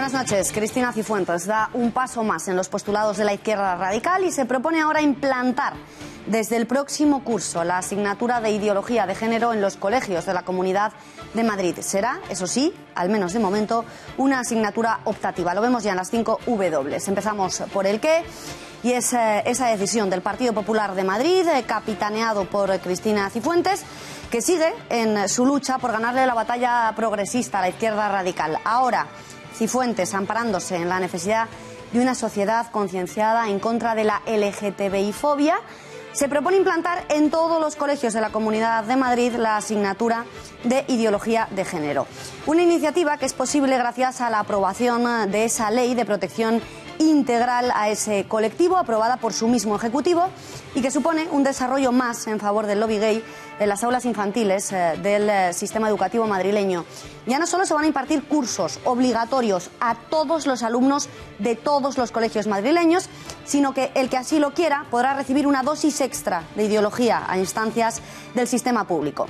Buenas noches. Cristina Cifuentes da un paso más en los postulados de la izquierda radical y se propone ahora implantar desde el próximo curso la asignatura de ideología de género en los colegios de la Comunidad de Madrid. Será, eso sí, al menos de momento, una asignatura optativa. Lo vemos ya en las 5 W. Empezamos por el qué. Y es esa decisión del Partido Popular de Madrid, capitaneado por Cristina Cifuentes, que sigue en su lucha por ganarle la batalla progresista a la izquierda radical. Ahora, Cifuentes, amparándose en la necesidad de una sociedad concienciada en contra de la LGTBI-fobia, se propone implantar en todos los colegios de la Comunidad de Madrid la asignatura de ideología de género. Una iniciativa que es posible gracias a la aprobación de esa ley de protección integral a ese colectivo, aprobada por su mismo Ejecutivo, y que supone un desarrollo más en favor del lobby gay en las aulas infantiles del sistema educativo madrileño. Ya no solo se van a impartir cursos obligatorios a todos los alumnos de todos los colegios madrileños, sino que el que así lo quiera podrá recibir una dosis extra de ideología a instancias del sistema público.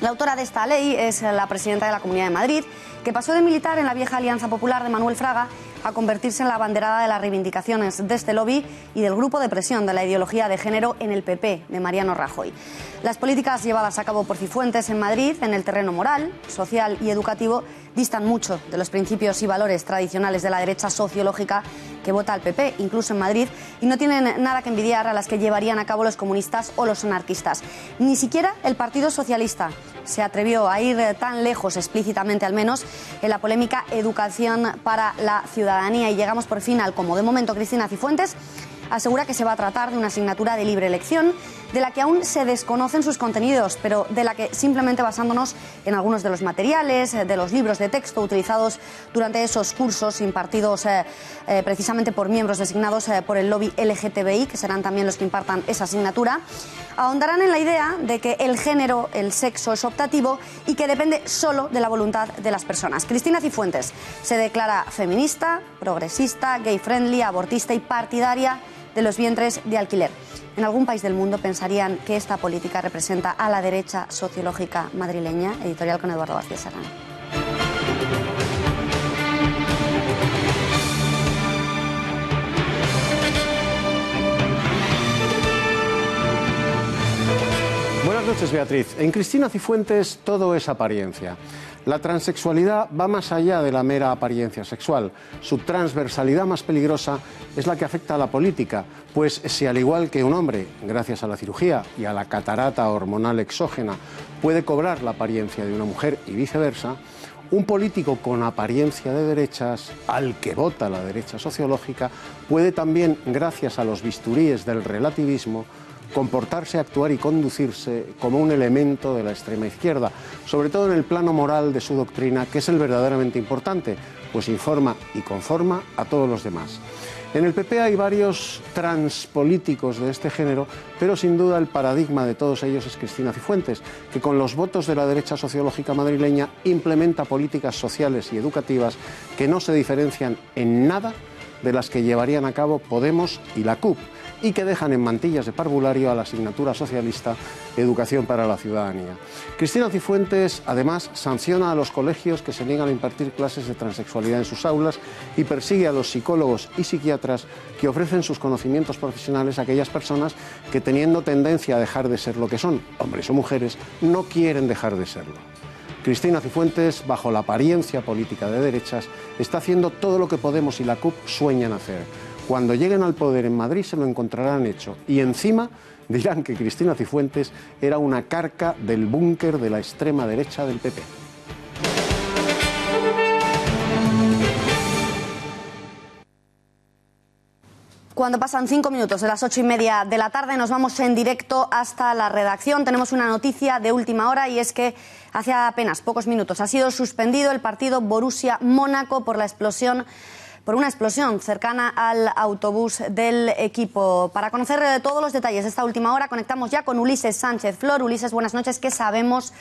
La autora de esta ley es la presidenta de la Comunidad de Madrid, que pasó de militar en la vieja Alianza Popular de Manuel Fraga a convertirse en la abanderada de las reivindicaciones de este lobby y del grupo de presión de la ideología de género en el PP de Mariano Rajoy. Las políticas llevadas a cabo por Cifuentes en Madrid, en el terreno moral, social y educativo, distan mucho de los principios y valores tradicionales de la derecha sociológica que vota al PP, incluso en Madrid, y no tienen nada que envidiar a las que llevarían a cabo los comunistas o los anarquistas. Ni siquiera el Partido Socialista se atrevió a ir tan lejos, explícitamente al menos, en la polémica educación para la ciudadanía. Y llegamos por fin al cómo. De momento, Cristina Cifuentes asegura que se va a tratar de una asignatura de libre elección, de la que aún se desconocen sus contenidos, pero de la que, simplemente basándonos en algunos de los materiales, de los libros de texto utilizados durante esos cursos impartidos precisamente por miembros designados por el lobby LGTBI, que serán también los que impartan esa asignatura, ahondarán en la idea de que el género, el sexo es optativo y que depende solo de la voluntad de las personas. Cristina Cifuentes se declara feminista, progresista, gay-friendly, abortista y partidaria de los vientres de alquiler. En algún país del mundo pensarían que esta política representa a la derecha sociológica madrileña. Editorial con Eduardo García Serrano. Buenas noches, Beatriz. En Cristina Cifuentes todo es apariencia. La transexualidad va más allá de la mera apariencia sexual. Su transversalidad más peligrosa es la que afecta a la política, pues si al igual que un hombre, gracias a la cirugía y a la catarata hormonal exógena, puede cobrar la apariencia de una mujer y viceversa, un político con apariencia de derechas, al que vota la derecha sociológica, puede también, gracias a los bisturíes del relativismo, comportarse, actuar y conducirse como un elemento de la extrema izquierda, sobre todo en el plano moral de su doctrina, que es el verdaderamente importante, pues informa y conforma a todos los demás. En el PP hay varios transpolíticos de este género, pero sin duda el paradigma de todos ellos es Cristina Cifuentes, que con los votos de la derecha sociológica madrileña implementa políticas sociales y educativas que no se diferencian en nada de las que llevarían a cabo Podemos y la CUP, y que dejan en mantillas de parvulario a la asignatura socialista Educación para la Ciudadanía. Cristina Cifuentes, además, sanciona a los colegios que se niegan a impartir clases de transexualidad en sus aulas y persigue a los psicólogos y psiquiatras que ofrecen sus conocimientos profesionales a aquellas personas que, teniendo tendencia a dejar de ser lo que son, hombres o mujeres, no quieren dejar de serlo. Cristina Cifuentes, bajo la apariencia política de derechas, está haciendo todo lo que Podemos y la CUP sueñan hacer. Cuando lleguen al poder en Madrid se lo encontrarán hecho y encima dirán que Cristina Cifuentes era una carca del búnker de la extrema derecha del PP. Cuando pasan 5 minutos de las 8:30 de la tarde nos vamos en directo hasta la redacción. Tenemos una noticia de última hora y es que hace apenas pocos minutos ha sido suspendido el partido Borussia Mónaco por una explosión cercana al autobús del equipo. Para conocer todos los detalles de esta última hora conectamos ya con Ulises Sánchez Flor. Ulises, buenas noches. ¿Qué sabemos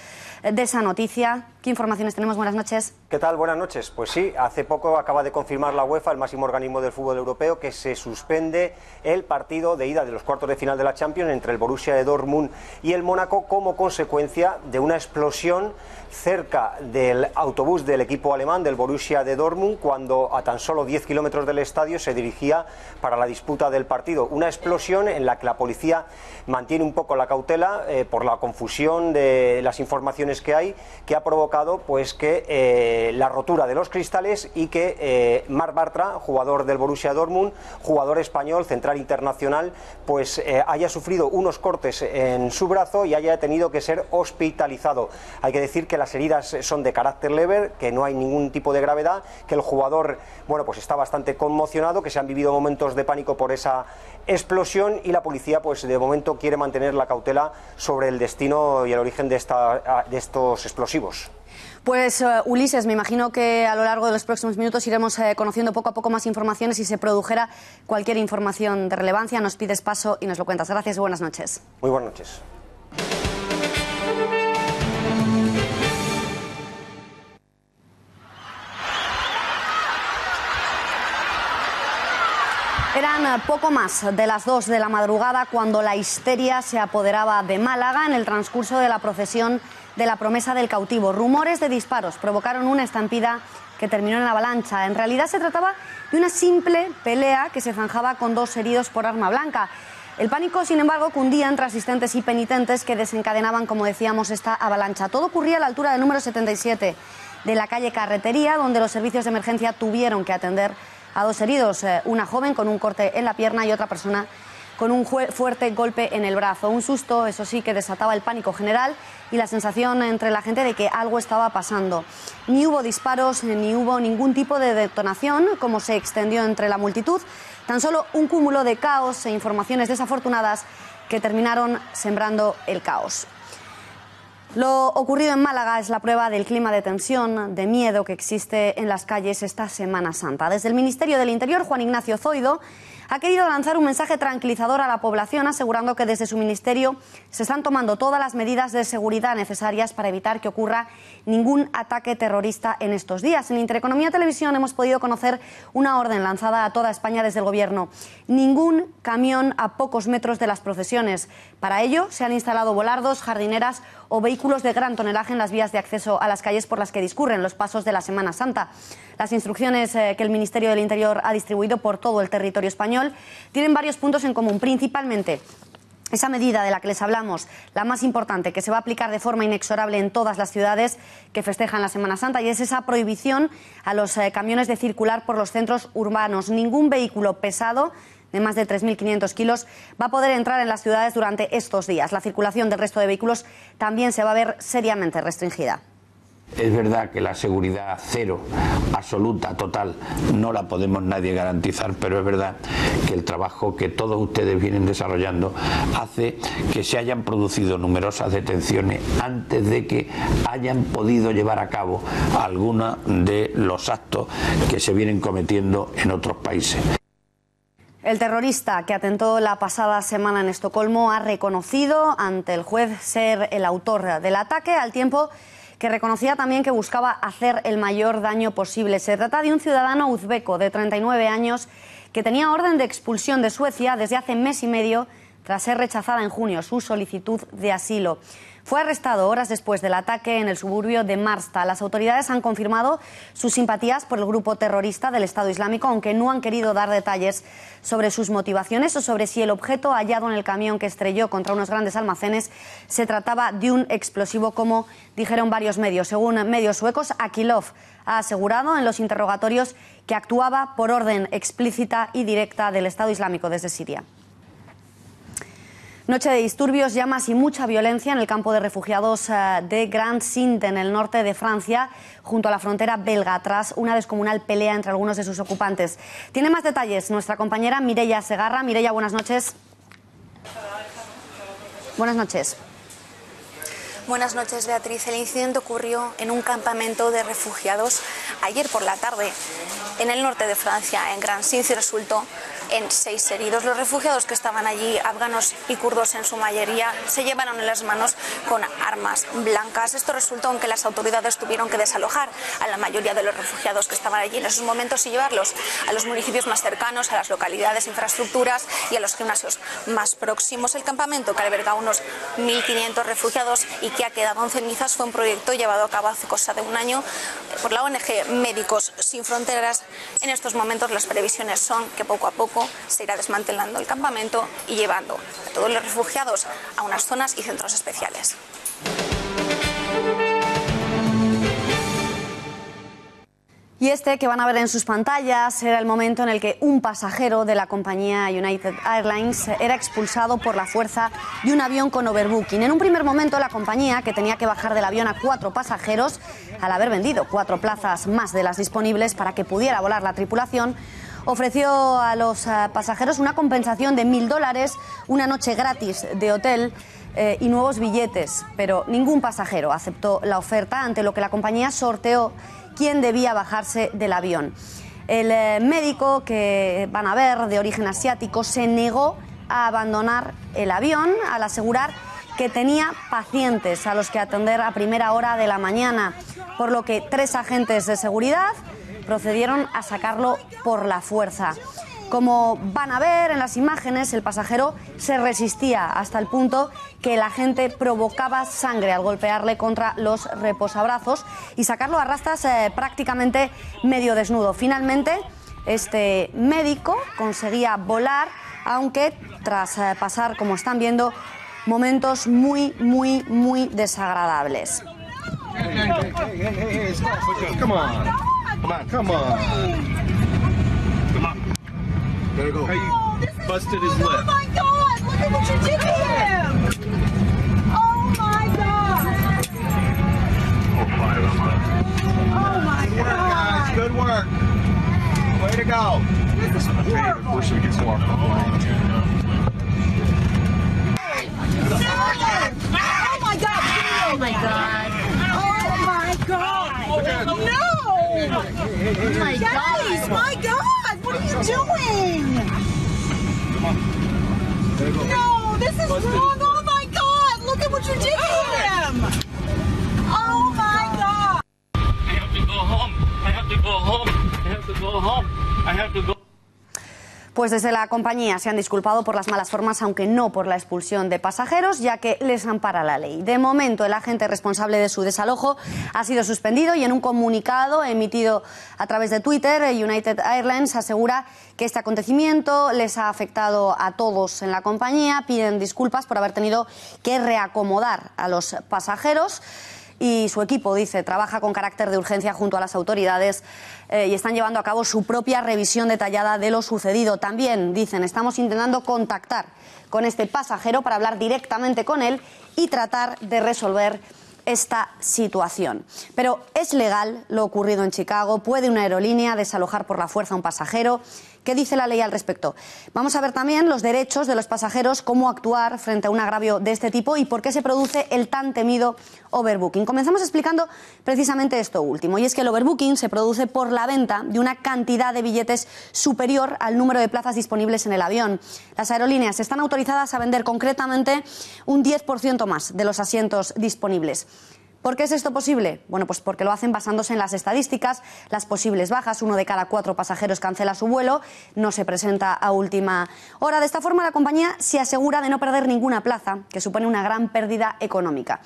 de esa noticia? ¿Qué informaciones tenemos? Buenas noches. ¿Qué tal? Buenas noches. Pues sí, hace poco acaba de confirmar la UEFA, el máximo organismo del fútbol europeo, que se suspende el partido de ida de los cuartos de final de la Champions entre el Borussia de Dortmund y el Mónaco como consecuencia de una explosión cerca del autobús del equipo alemán, del Borussia de Dortmund, cuando a tan solo 10 kilómetros del estadio se dirigía para la disputa del partido. Una explosión en la que la policía mantiene un poco la cautela por la confusión de las informaciones que hay, que ha provocado pues que la rotura de los cristales y que Marc Bartra, jugador del Borussia Dortmund, jugador español, central internacional, pues haya sufrido unos cortes en su brazo y haya tenido que ser hospitalizado. Hay que decir que las heridas son de carácter leve, que no hay ningún tipo de gravedad, que el jugador, bueno, pues está bastante conmocionado, que se han vivido momentos de pánico por esa explosión y la policía, pues de momento quiere mantener la cautela sobre el destino y el origen de estos explosivos. Pues Ulises, me imagino que a lo largo de los próximos minutos iremos conociendo poco a poco más informaciones. Si se produjera cualquier información de relevancia, nos pides paso y nos lo cuentas. Gracias y buenas noches. Muy buenas noches. Eran poco más de las 2 de la madrugada cuando la histeria se apoderaba de Málaga en el transcurso de la procesión de la promesa del cautivo. Rumores de disparos provocaron una estampida que terminó en avalancha. En realidad se trataba de una simple pelea que se zanjaba con 2 heridos por arma blanca. El pánico, sin embargo, cundía entre asistentes y penitentes que desencadenaban, como decíamos, esta avalancha. Todo ocurría a la altura del número 77 de la calle Carretería, donde los servicios de emergencia tuvieron que atender a 2 heridos, una joven con un corte en la pierna y otra persona con un fuerte golpe en el brazo. Un susto, eso sí, que desataba el pánico general y la sensación entre la gente de que algo estaba pasando. Ni hubo disparos, ni hubo ningún tipo de detonación, como se extendió entre la multitud, tan solo un cúmulo de caos e informaciones desafortunadas que terminaron sembrando el caos. Lo ocurrido en Málaga es la prueba del clima de tensión, de miedo que existe en las calles esta Semana Santa. Desde el Ministerio del Interior, Juan Ignacio Zoido ha querido lanzar un mensaje tranquilizador a la población, asegurando que desde su ministerio se están tomando todas las medidas de seguridad necesarias para evitar que ocurra ningún ataque terrorista en estos días. En Intereconomía Televisión hemos podido conocer una orden lanzada a toda España desde el Gobierno: ningún camión a pocos metros de las procesiones. Para ello se han instalado volardos, jardineras o vehículos de gran tonelaje en las vías de acceso a las calles por las que discurren los pasos de la Semana Santa. Las instrucciones que el Ministerio del Interior ha distribuido por todo el territorio español tienen varios puntos en común, principalmente esa medida de la que les hablamos, la más importante, que se va a aplicar de forma inexorable en todas las ciudades que festejan la Semana Santa, y es esa prohibición a los camiones de circular por los centros urbanos. Ningún vehículo pesado de más de 3.500 kilos va a poder entrar en las ciudades durante estos días. La circulación del resto de vehículos también se va a ver seriamente restringida. Es verdad que la seguridad cero, absoluta, total, no la podemos nadie garantizar, pero es verdad que el trabajo que todos ustedes vienen desarrollando hace que se hayan producido numerosas detenciones antes de que hayan podido llevar a cabo algunos de los actos que se vienen cometiendo en otros países. El terrorista que atentó la pasada semana en Estocolmo ha reconocido ante el juez ser el autor del ataque, al tiempo que reconocía también que buscaba hacer el mayor daño posible. Se trata de un ciudadano uzbeco de 39 años que tenía orden de expulsión de Suecia desde hace mes y medio tras ser rechazada en junio su solicitud de asilo. Fue arrestado horas después del ataque en el suburbio de Marsta. Las autoridades han confirmado sus simpatías por el grupo terrorista del Estado Islámico, aunque no han querido dar detalles sobre sus motivaciones o sobre si el objeto hallado en el camión que estrelló contra unos grandes almacenes se trataba de un explosivo, como dijeron varios medios. Según medios suecos, Akilov ha asegurado en los interrogatorios que actuaba por orden explícita y directa del Estado Islámico desde Siria. Noche de disturbios, llamas y mucha violencia en el campo de refugiados de Grand-Sinte, en el norte de Francia, junto a la frontera belga, tras una descomunal pelea entre algunos de sus ocupantes. Tiene más detalles nuestra compañera Mireia Segarra. Mireia, buenas noches. Buenas noches. Buenas noches, Beatriz. El incidente ocurrió en un campamento de refugiados ayer por la tarde en el norte de Francia, en Grand-Sinte, y resultó en 6 heridos. Los refugiados que estaban allí, afganos y kurdos en su mayoría, se llevaron en las manos con armas blancas. Esto resultó, aunque las autoridades tuvieron que desalojar a la mayoría de los refugiados que estaban allí en esos momentos y llevarlos a los municipios más cercanos, a las localidades, infraestructuras y a los gimnasios más próximos. El campamento, que alberga unos 1.500 refugiados y que ha quedado en cenizas, fue un proyecto llevado a cabo hace cosa de un año por la ONG Médicos Sin Fronteras. En estos momentos las previsiones son que poco a poco se irá desmantelando el campamento y llevando a todos los refugiados a unas zonas y centros especiales. Y este que van a ver en sus pantallas era el momento en el que un pasajero de la compañía United Airlines era expulsado por la fuerza de un avión con overbooking. En un primer momento la compañía, que tenía que bajar del avión a 4 pasajeros, al haber vendido 4 plazas más de las disponibles para que pudiera volar la tripulación, ofreció a los pasajeros una compensación de $1.000, una noche gratis de hotel y nuevos billetes, pero ningún pasajero aceptó la oferta, ante lo que la compañía sorteó quién debía bajarse del avión. El médico que van a ver, de origen asiático, se negó a abandonar el avión al asegurar que tenía pacientes a los que atender a primera hora de la mañana, por lo que 3 agentes de seguridad procedieron a sacarlo por la fuerza. Como van a ver en las imágenes, el pasajero se resistía hasta el punto que el agente provocaba sangre al golpearle contra los reposabrazos y sacarlo a rastras prácticamente medio desnudo. Finalmente, este médico conseguía volar, aunque tras pasar, como están viendo, momentos muy desagradables. There you go. Oh, Busted his lip. Oh my God! Look at what you did to him! Oh my God! Oh my Good work, God! guys. Good work. Way to go. This is horrible. Before she gets walked off. Oh my God! Oh my God! Oh my God! No! Oh my God! My God! What are you doing? No, this is wrong. Oh my God! Look at what you did to him! Oh my God! I have to go home. I have to go home. I have to go home. I have to go. Pues desde la compañía se han disculpado por las malas formas, aunque no por la expulsión de pasajeros, ya que les ampara la ley. De momento, el agente responsable de su desalojo ha sido suspendido y en un comunicado emitido a través de Twitter, United Airlines asegura que este acontecimiento les ha afectado a todos en la compañía. Piden disculpas por haber tenido que reacomodar a los pasajeros. Y su equipo, dice, trabaja con carácter de urgencia junto a las autoridades y están llevando a cabo su propia revisión detallada de lo sucedido. También, dicen, estamos intentando contactar con este pasajero para hablar directamente con él y tratar de resolver esta situación. Pero ¿es legal lo ocurrido en Chicago? ¿Puede una aerolínea desalojar por la fuerza a un pasajero? ¿Qué dice la ley al respecto? Vamos a ver también los derechos de los pasajeros, cómo actuar frente a un agravio de este tipo y por qué se produce el tan temido overbooking. Comenzamos explicando precisamente esto último, y es que el overbooking se produce por la venta de una cantidad de billetes superior al número de plazas disponibles en el avión. Las aerolíneas están autorizadas a vender concretamente un 10% más de los asientos disponibles. ¿Por qué es esto posible? Bueno, pues porque lo hacen basándose en las estadísticas, las posibles bajas. 1 de cada 4 pasajeros cancela su vuelo, no se presenta a última hora. De esta forma, la compañía se asegura de no perder ninguna plaza, que supone una gran pérdida económica.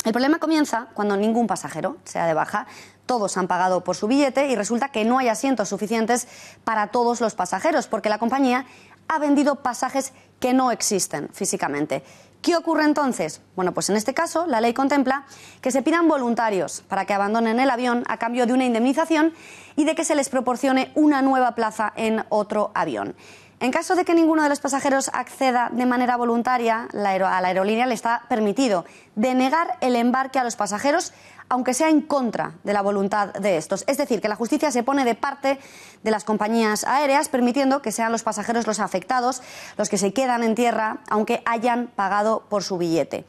El problema comienza cuando ningún pasajero se da de baja. Todos han pagado por su billete y resulta que no hay asientos suficientes para todos los pasajeros, porque la compañía ha vendido pasajes que no existen físicamente. ¿Qué ocurre entonces? Bueno, pues en este caso la ley contempla que se pidan voluntarios para que abandonen el avión a cambio de una indemnización y de que se les proporcione una nueva plaza en otro avión. En caso de que ninguno de los pasajeros acceda de manera voluntaria, a la aerolínea le está permitido denegar el embarque a los pasajeros, aunque sea en contra de la voluntad de estos. Es decir, que la justicia se pone de parte de las compañías aéreas, permitiendo que sean los pasajeros los afectados, los que se quedan en tierra, aunque hayan pagado por su billete.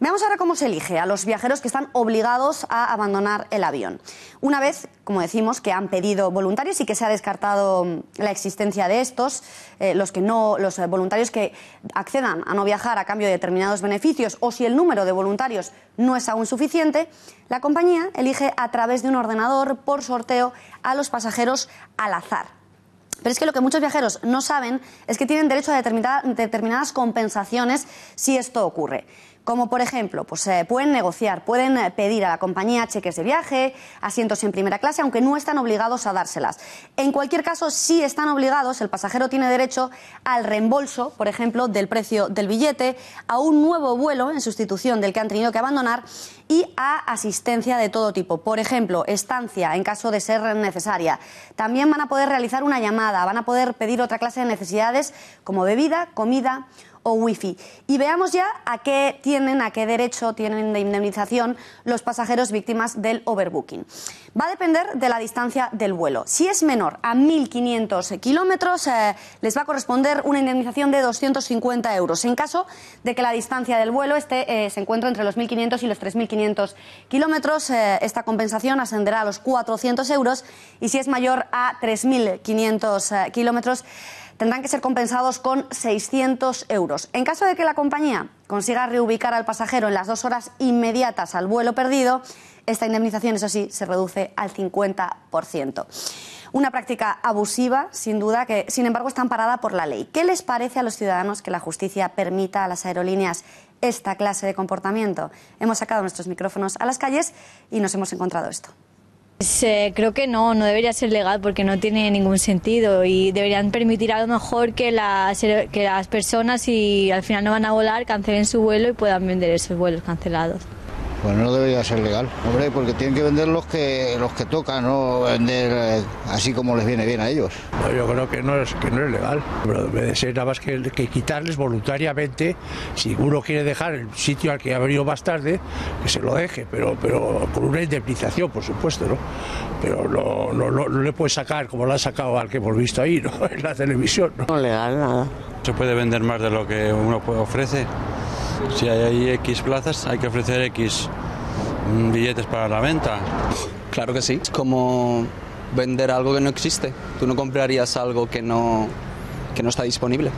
Veamos ahora cómo se elige a los viajeros que están obligados a abandonar el avión. Una vez, como decimos, que han pedido voluntarios y que se ha descartado la existencia de estos, los voluntarios que accedan a no viajar a cambio de determinados beneficios, o si el número de voluntarios no es aún suficiente, la compañía elige a través de un ordenador por sorteo a los pasajeros al azar. Pero es que lo que muchos viajeros no saben es que tienen derecho a determinadas compensaciones si esto ocurre. Como por ejemplo, pueden negociar, pueden pedir a la compañía cheques de viaje, asientos en primera clase, aunque no están obligados a dárselas. En cualquier caso, si están obligados, el pasajero tiene derecho al reembolso, por ejemplo, del precio del billete, a un nuevo vuelo en sustitución del que han tenido que abandonar y a asistencia de todo tipo. Por ejemplo, estancia en caso de ser necesaria. También van a poder realizar una llamada, van a poder pedir otra clase de necesidades como bebida, comida o wifi. Y veamos ya a qué derecho tienen de indemnización los pasajeros víctimas del overbooking. Va a depender de la distancia del vuelo. Si es menor a 1.500 kilómetros, les va a corresponder una indemnización de 250 euros. En caso de que la distancia del vuelo se encuentre entre los 1.500 y los 3.500 kilómetros, esta compensación ascenderá a los 400 euros. Y si es mayor a 3.500 kilómetros, tendrán que ser compensados con 600 euros. En caso de que la compañía consiga reubicar al pasajero en las 2 horas inmediatas al vuelo perdido, esta indemnización, eso sí, se reduce al 50%. Una práctica abusiva, sin duda, que sin embargo está amparada por la ley. ¿Qué les parece a los ciudadanos que la justicia permita a las aerolíneas esta clase de comportamiento? Hemos sacado nuestros micrófonos a las calles y nos hemos encontrado esto. Creo que no debería ser legal porque no tiene ningún sentido y deberían permitir a lo mejor que las personas, si al final no van a volar, cancelen su vuelo y puedan vender esos vuelos cancelados. Pues no debería ser legal, hombre, porque tienen que vender los que tocan, no vender así como les viene bien a ellos. No, yo creo que no es legal, pero debe de ser nada más que quitarles voluntariamente. Si uno quiere dejar el sitio al que ha venido más tarde, que se lo deje, pero con una indemnización, por supuesto, ¿no? Pero no le puede sacar como lo han sacado al que hemos visto ahí, ¿no? En la televisión, ¿no? No legal, nada. Se puede vender más de lo que uno ofrece. Si hay X plazas, hay que ofrecer X billetes para la venta. Claro que sí. Es como vender algo que no existe. Tú no comprarías algo que no está disponible.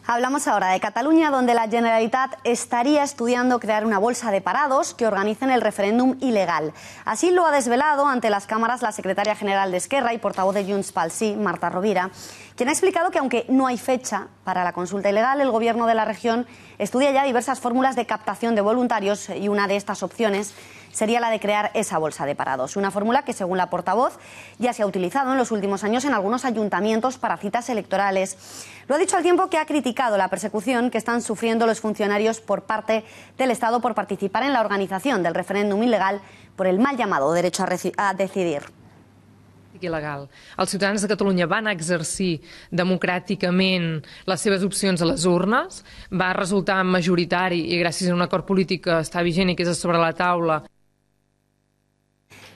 Hablamos ahora de Cataluña, donde la Generalitat estaría estudiando crear una bolsa de parados que organicen el referéndum ilegal. Así lo ha desvelado ante las cámaras la secretaria general de Esquerra y portavoz de Junts pel Sí, Marta Rovira, quien ha explicado que aunque no hay fecha para la consulta ilegal, el gobierno de la región estudia ya diversas fórmulas de captación de voluntarios y una de estas opciones sería la de crear esa bolsa de parados. Una fórmula que, según la portavoz, ya se ha utilizado en los últimos años en algunos ayuntamientos para citas electorales. Lo ha dicho al tiempo que ha criticado la persecución que están sufriendo los funcionarios por parte del Estado por participar en la organización del referéndum ilegal por el mal llamado derecho a decidir. Il·legal. Els ciutadans de Catalunya van exercir democràticament les seves opcions a les urnes, va resultar majoritari i gràcies a un acord polític que està vigent i que és sobre la taula.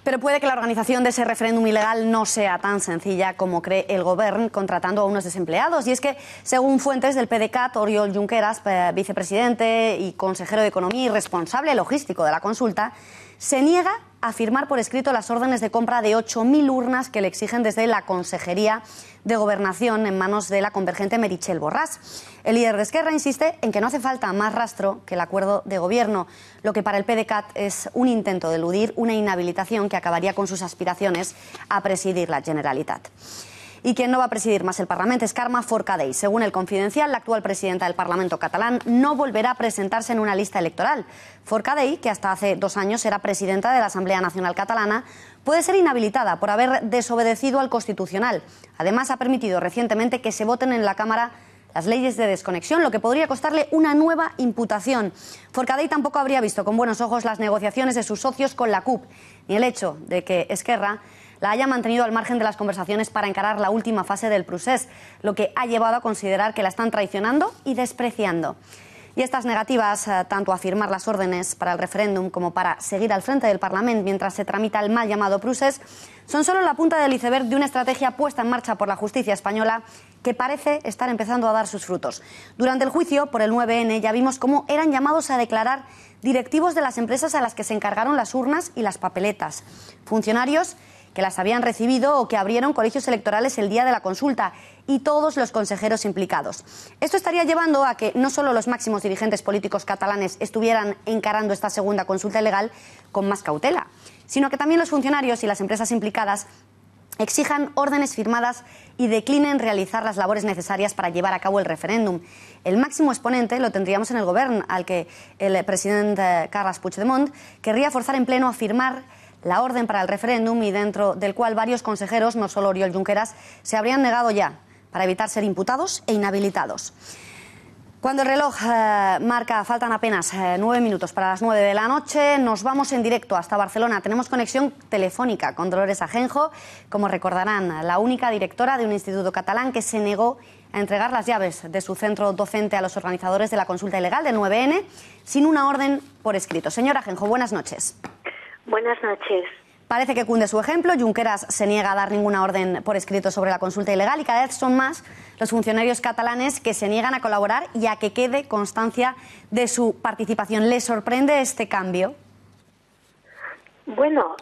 Pero puede que la organización de ese referéndum ilegal no sea tan sencilla como cree el Gobierno, contratando a unos desempleados. Y es que, según fuentes del PDeCAT, Oriol Junqueras, vicepresidente y consejero de Economía y responsable logístico de la consulta, se niega a firmar por escrito las órdenes de compra de 8.000 urnas que le exigen desde la Consejería de Gobernación en manos de la convergente Meritxell Borràs. El líder de Esquerra insiste en que no hace falta más rastro que el acuerdo de gobierno, lo que para el PDeCAT es un intento de eludir una inhabilitación que acabaría con sus aspiraciones a presidir la Generalitat. Y quien no va a presidir más el Parlamento es Carme Forcadell. Según El Confidencial, la actual presidenta del Parlamento catalán no volverá a presentarse en una lista electoral. Forcadell, que hasta hace 2 años era presidenta de la Asamblea Nacional Catalana, puede ser inhabilitada por haber desobedecido al Constitucional. Además, ha permitido recientemente que se voten en la Cámara las leyes de desconexión, lo que podría costarle una nueva imputación. Forcadell tampoco habría visto con buenos ojos las negociaciones de sus socios con la CUP, ni el hecho de que Esquerra la haya mantenido al margen de las conversaciones para encarar la última fase del procés, lo que ha llevado a considerar que la están traicionando y despreciando. Y estas negativas, tanto a firmar las órdenes para el referéndum como para seguir al frente del Parlamento mientras se tramita el mal llamado procés, son solo la punta del iceberg de una estrategia puesta en marcha por la justicia española que parece estar empezando a dar sus frutos. Durante el juicio por el 9N ya vimos cómo eran llamados a declarar directivos de las empresas a las que se encargaron las urnas y las papeletas, funcionarios que las habían recibido o que abrieron colegios electorales el día de la consulta, y todos los consejeros implicados. Esto estaría llevando a que no solo los máximos dirigentes políticos catalanes estuvieran encarando esta segunda consulta ilegal con más cautela, sino que también los funcionarios y las empresas implicadas exijan órdenes firmadas y declinen realizar las labores necesarias para llevar a cabo el referéndum. El máximo exponente lo tendríamos en el Govern, al que el presidente Carles Puigdemont querría forzar en pleno a firmar la orden para el referéndum, y dentro del cual varios consejeros, no solo Oriol Junqueras, se habrían negado ya para evitar ser imputados e inhabilitados. Cuando el reloj marca, faltan apenas 9 minutos para las 9 de la noche, nos vamos en directo hasta Barcelona. Tenemos conexión telefónica con Dolores Ajenjo, como recordarán, la única directora de un instituto catalán que se negó a entregar las llaves de su centro docente a los organizadores de la consulta ilegal del 9N sin una orden por escrito. Señora Ajenjo, buenas noches. Buenas noches. Parece que cunde su ejemplo. Junqueras se niega a dar ninguna orden por escrito sobre la consulta ilegal y cada vez son más los funcionarios catalanes que se niegan a colaborar y a que quede constancia de su participación. ¿Le sorprende este cambio? Bueno,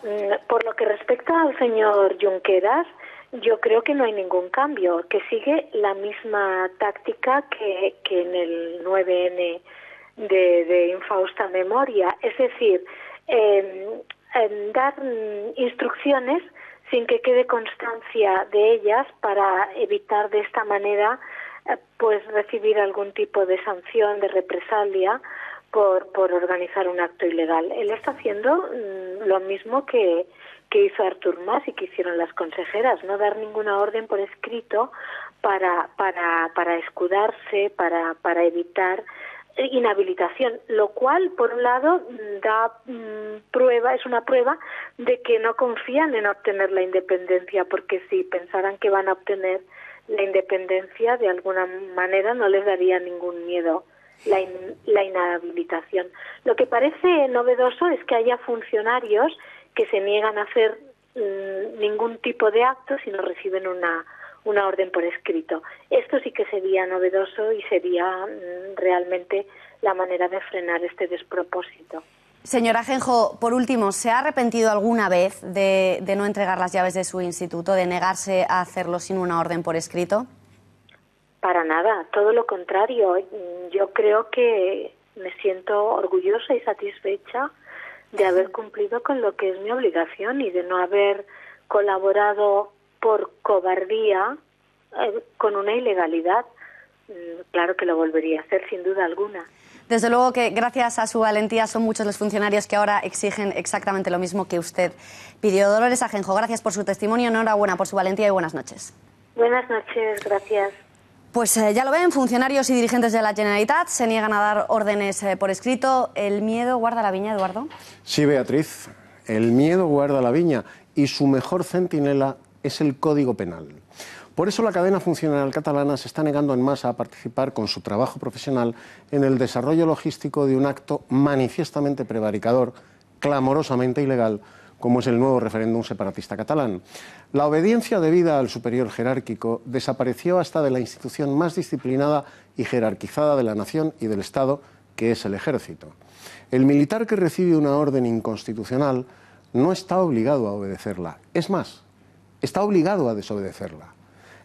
por lo que respecta al señor Junqueras, yo creo que no hay ningún cambio, que sigue la misma táctica que en el 9N de infausta memoria. Es decir, dar instrucciones sin que quede constancia de ellas para evitar de esta manera pues recibir algún tipo de sanción, de represalia por organizar un acto ilegal. Él está haciendo lo mismo que hizo Artur Mas y que hicieron las consejeras, no dar ninguna orden por escrito para escudarse, para evitar inhabilitación, lo cual por un lado es una prueba de que no confían en obtener la independencia, porque si pensaran que van a obtener la independencia de alguna manera no les daría ningún miedo la inhabilitación. Lo que parece novedoso es que haya funcionarios que se niegan a hacer ningún tipo de acto si no reciben una orden por escrito. Esto sí que sería novedoso y sería realmente la manera de frenar este despropósito. Señora Ajenjo, por último, ¿se ha arrepentido alguna vez de no entregar las llaves de su instituto, de negarse a hacerlo sin una orden por escrito? Para nada, todo lo contrario. Yo creo que me siento orgullosa y satisfecha de haber cumplido con lo que es mi obligación y de no haber colaborado por cobardía con una ilegalidad. Claro que lo volvería a hacer, sin duda alguna. Desde luego que gracias a su valentía son muchos los funcionarios que ahora exigen exactamente lo mismo que usted pidió. Dolores Ajenjo, gracias por su testimonio, enhorabuena por su valentía y buenas noches. Buenas noches, gracias. Pues ya lo ven, funcionarios y dirigentes de la Generalitat se niegan a dar órdenes por escrito. ¿El miedo guarda la viña, Eduardo? Sí, Beatriz, el miedo guarda la viña y su mejor centinela es el Código Penal. Por eso la cadena funcionarial catalana se está negando en masa a participar con su trabajo profesional en el desarrollo logístico de un acto manifiestamente prevaricador, clamorosamente ilegal, como es el nuevo referéndum separatista catalán. La obediencia debida al superior jerárquico desapareció hasta de la institución más disciplinada y jerarquizada de la nación y del Estado, que es el Ejército. El militar que recibe una orden inconstitucional no está obligado a obedecerla, es más, está obligado a desobedecerla.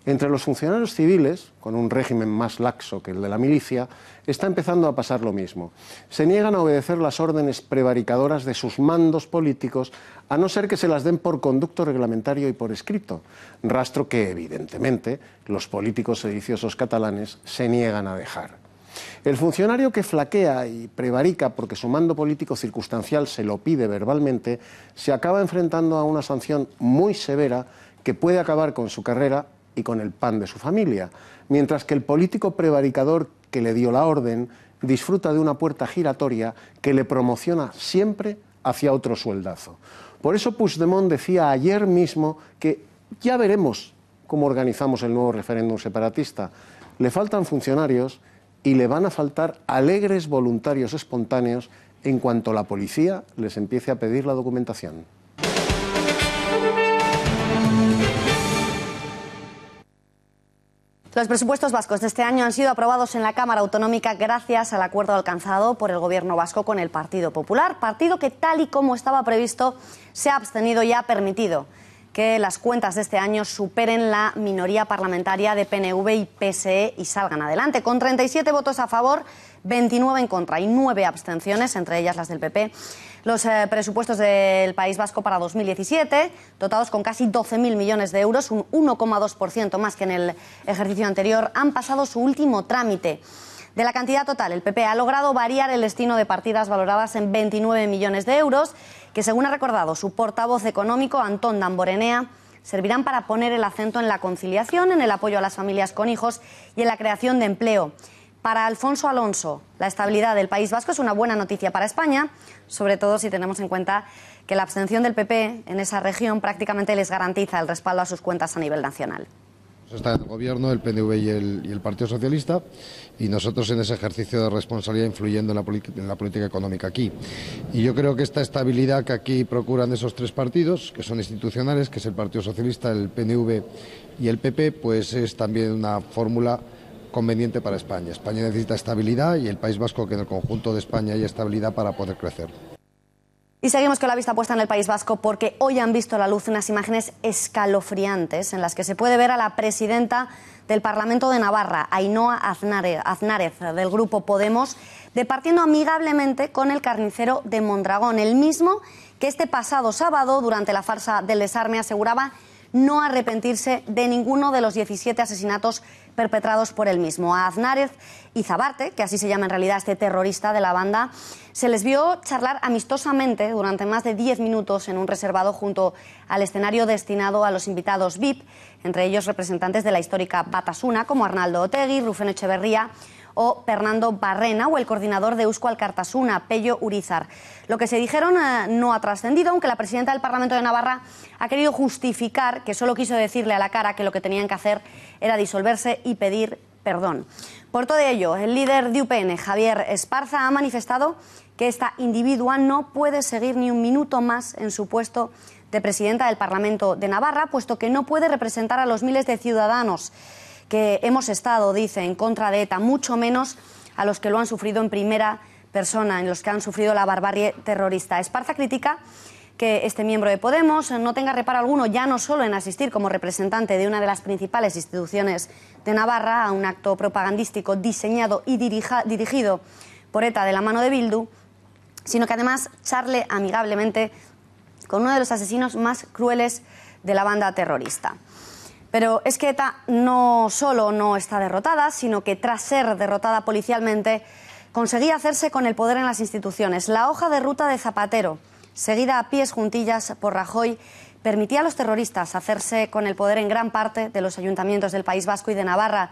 Entre los funcionarios civiles, con un régimen más laxo que el de la milicia, está empezando a pasar lo mismo. Se niegan a obedecer las órdenes prevaricadoras de sus mandos políticos, a no ser que se las den por conducto reglamentario y por escrito, rastro que, evidentemente, los políticos sediciosos catalanes se niegan a dejar. El funcionario que flaquea y prevarica porque su mando político circunstancial se lo pide verbalmente, se acaba enfrentando a una sanción muy severa que puede acabar con su carrera y con el pan de su familia, mientras que el político prevaricador que le dio la orden disfruta de una puerta giratoria que le promociona siempre hacia otro sueldazo. Por eso Puigdemont decía ayer mismo que ya veremos cómo organizamos el nuevo referéndum separatista. Le faltan funcionarios y le van a faltar alegres voluntarios espontáneos en cuanto la policía les empiece a pedir la documentación. Los presupuestos vascos de este año han sido aprobados en la Cámara Autonómica gracias al acuerdo alcanzado por el Gobierno vasco con el Partido Popular, partido que, tal y como estaba previsto, se ha abstenido y ha permitido que las cuentas de este año superen la minoría parlamentaria de PNV y PSE y salgan adelante. Con 37 votos a favor, 29 en contra y 9 abstenciones, entre ellas las del PP. Los presupuestos del País Vasco para 2017, dotados con casi 12.000 millones de euros, un 1,2% más que en el ejercicio anterior, han pasado su último trámite. De la cantidad total, el PP ha logrado variar el destino de partidas valoradas en 29 millones de euros, que, según ha recordado su portavoz económico, Antón Damborenea, servirán para poner el acento en la conciliación, en el apoyo a las familias con hijos y en la creación de empleo. Para Alfonso Alonso, la estabilidad del País Vasco es una buena noticia para España, sobre todo si tenemos en cuenta que la abstención del PP en esa región prácticamente les garantiza el respaldo a sus cuentas a nivel nacional. Está en el Gobierno, el PNV y el Partido Socialista, y nosotros en ese ejercicio de responsabilidad influyendo en la política económica aquí. Y yo creo que esta estabilidad que aquí procuran esos tres partidos, que son institucionales, que es el Partido Socialista, el PNV y el PP, pues es también una fórmula conveniente para España. España necesita estabilidad y el País Vasco, que en el conjunto de España haya estabilidad para poder crecer. Y seguimos con la vista puesta en el País Vasco porque hoy han visto la luz unas imágenes escalofriantes en las que se puede ver a la presidenta del Parlamento de Navarra, Ainhoa Aznárez, del grupo Podemos, departiendo amigablemente con el carnicero de Mondragón, el mismo que este pasado sábado, durante la farsa del desarme, aseguraba no arrepentirse de ninguno de los 17 asesinatos perpetrados por él mismo. A Aznárez y Zabarte, que así se llama en realidad este terrorista de la banda, se les vio charlar amistosamente durante más de 10 minutos en un reservado junto al escenario destinado a los invitados VIP, entre ellos representantes de la histórica Batasuna como Arnaldo Otegi, Rufeno Echeverría o Fernando Barrena, o el coordinador de Eusko Alkartasuna, Pello Urizar. Lo que se dijeron no ha trascendido, aunque la presidenta del Parlamento de Navarra ha querido justificar que solo quiso decirle a la cara que lo que tenían que hacer era disolverse y pedir perdón. Por todo ello, el líder de UPN, Javier Esparza, ha manifestado que esta individua no puede seguir ni un minuto más en su puesto de presidenta del Parlamento de Navarra, puesto que no puede representar a los miles de ciudadanos que hemos estado, dice, en contra de ETA, mucho menos a los que lo han sufrido en primera persona, en los que han sufrido la barbarie terrorista. Esparza critica que este miembro de Podemos no tenga reparo alguno, ya no solo en asistir como representante de una de las principales instituciones de Navarra a un acto propagandístico diseñado y dirigido por ETA de la mano de Bildu, sino que además charle amigablemente con uno de los asesinos más crueles de la banda terrorista. Pero es que ETA no solo no está derrotada, sino que tras ser derrotada policialmente, conseguía hacerse con el poder en las instituciones. La hoja de ruta de Zapatero, seguida a pies juntillas por Rajoy, permitía a los terroristas hacerse con el poder en gran parte de los ayuntamientos del País Vasco y de Navarra.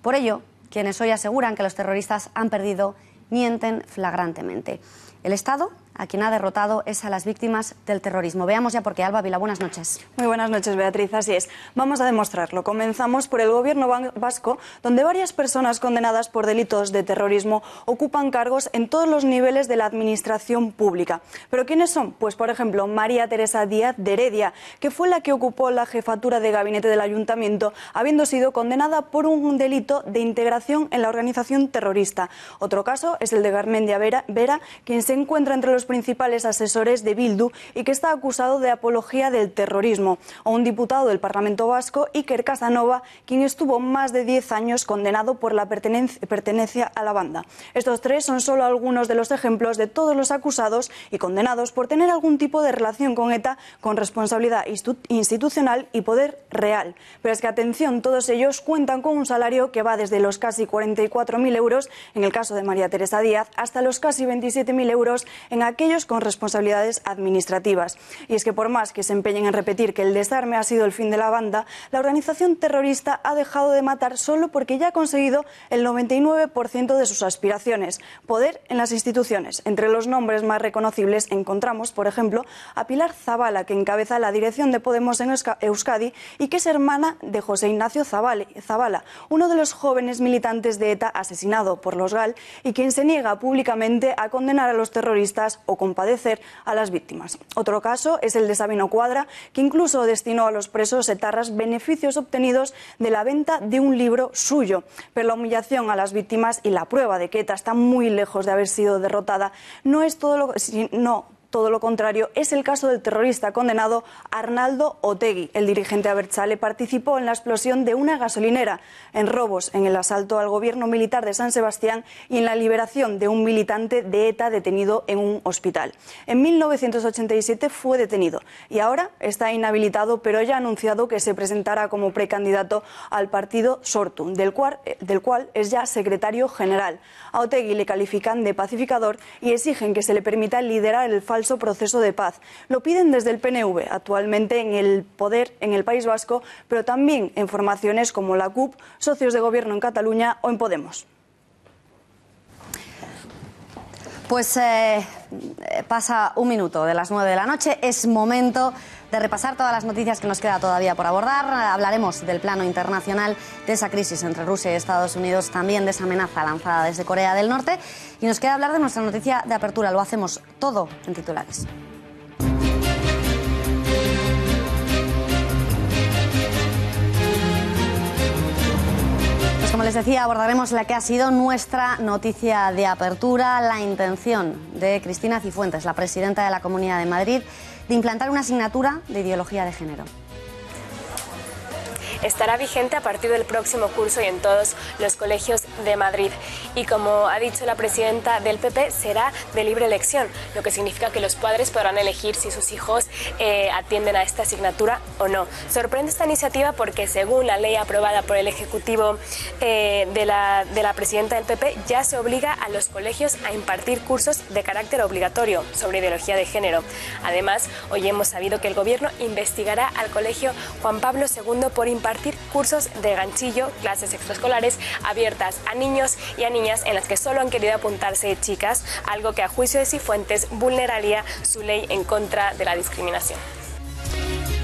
Por ello, quienes hoy aseguran que los terroristas han perdido, mienten flagrantemente. El Estado, a quien ha derrotado, es a las víctimas del terrorismo. Veamos ya por qué. Alba Vila, buenas noches. Muy buenas noches, Beatriz. Así es. Vamos a demostrarlo. Comenzamos por el Gobierno vasco, donde varias personas condenadas por delitos de terrorismo ocupan cargos en todos los niveles de la administración pública. ¿Pero quiénes son? Pues, por ejemplo, María Teresa Díaz de Heredia, que fue la que ocupó la jefatura de gabinete del ayuntamiento, habiendo sido condenada por un delito de integración en la organización terrorista. Otro caso es el de Garmendia Vera, quien se encuentra entre los principales asesores de Bildu y que está acusado de apología del terrorismo, o un diputado del Parlamento Vasco, Iker Casanova, quien estuvo más de 10 años condenado por la pertenencia a la banda. Estos tres son solo algunos de los ejemplos de todos los acusados y condenados por tener algún tipo de relación con ETA, con responsabilidad institucional y poder real. Pero es que, atención, todos ellos cuentan con un salario que va desde los casi 44.000 euros, en el caso de María Teresa Díaz, hasta los casi 27.000 euros en aquellos con responsabilidades administrativas. Y es que, por más que se empeñen en repetir que el desarme ha sido el fin de la banda, la organización terrorista ha dejado de matar solo porque ya ha conseguido el 99% de sus aspiraciones: poder en las instituciones. Entre los nombres más reconocibles encontramos, por ejemplo, a Pilar Zabala, que encabeza la dirección de Podemos en Euskadi y que es hermana de José Ignacio Zabala, uno de los jóvenes militantes de ETA asesinado por los GAL y quien se niega públicamente a condenar a los terroristas o compadecer a las víctimas. Otro caso es el de Sabino Cuadra, que incluso destinó a los presos etarras beneficios obtenidos de la venta de un libro suyo. Pero la humillación a las víctimas y la prueba de que ETA está muy lejos de haber sido derrotada no es todo lo contrario, es el caso del terrorista condenado Arnaldo Otegi. El dirigente abertzale participó en la explosión de una gasolinera, en robos, en el asalto al gobierno militar de San Sebastián y en la liberación de un militante de ETA detenido en un hospital. En 1987 fue detenido y ahora está inhabilitado, pero ya ha anunciado que se presentará como precandidato al partido Sortu, del cual es ya secretario general. A Otegi le califican de pacificador y exigen que se le permita liderar el falso proceso de paz. Lo piden desde el PNV, actualmente en el poder en el País Vasco, pero también en formaciones como la CUP, socios de gobierno en Cataluña o en Podemos. Pues pasa un minuto de las 9 de la noche, es momento de repasar todas las noticias que nos queda todavía por abordar. Hablaremos del plano internacional, de esa crisis entre Rusia y Estados Unidos, también de esa amenaza lanzada desde Corea del Norte, y nos queda hablar de nuestra noticia de apertura. Lo hacemos todo en titulares. Como les decía, abordaremos la que ha sido nuestra noticia de apertura, la intención de Cristina Cifuentes, la presidenta de la Comunidad de Madrid, de implantar una asignatura de ideología de género. Estará vigente a partir del próximo curso y en todos los colegios de Madrid. Y como ha dicho la presidenta del PP, será de libre elección, lo que significa que los padres podrán elegir si sus hijos atienden a esta asignatura o no. Sorprende esta iniciativa porque, según la ley aprobada por el Ejecutivo de la presidenta del PP, ya se obliga a los colegios a impartir cursos de carácter obligatorio sobre ideología de género. Además, hoy hemos sabido que el Gobierno investigará al Colegio Juan Pablo II por impartir cursos de ganchillo, clases extraescolares abiertas a niños y a niñas en las que solo han querido apuntarse chicas, algo que a juicio de Cifuentes vulneraría su ley en contra de la discriminación.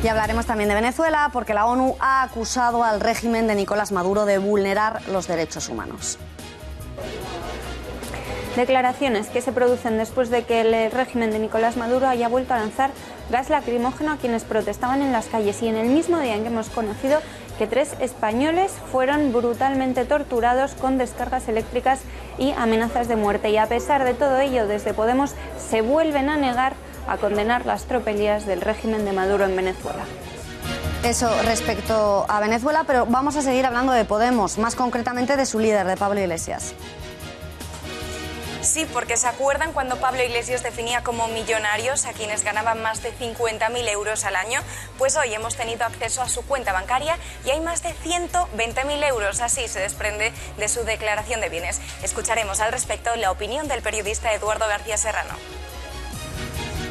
Y hablaremos también de Venezuela, porque la ONU ha acusado al régimen de Nicolás Maduro de vulnerar los derechos humanos. Declaraciones que se producen después de que el régimen de Nicolás Maduro haya vuelto a lanzar gas lacrimógeno a quienes protestaban en las calles, y en el mismo día en que hemos conocido que 3 españoles fueron brutalmente torturados con descargas eléctricas y amenazas de muerte. Y a pesar de todo ello, desde Podemos se vuelven a negar a condenar las tropelías del régimen de Maduro en Venezuela. Eso respecto a Venezuela, pero vamos a seguir hablando de Podemos, más concretamente de su líder, de Pablo Iglesias. Sí, porque se acuerdan cuando Pablo Iglesias definía como millonarios a quienes ganaban más de 50.000 euros al año. Pues hoy hemos tenido acceso a su cuenta bancaria y hay más de 120.000 euros. Así se desprende de su declaración de bienes. Escucharemos al respecto la opinión del periodista Eduardo García Serrano.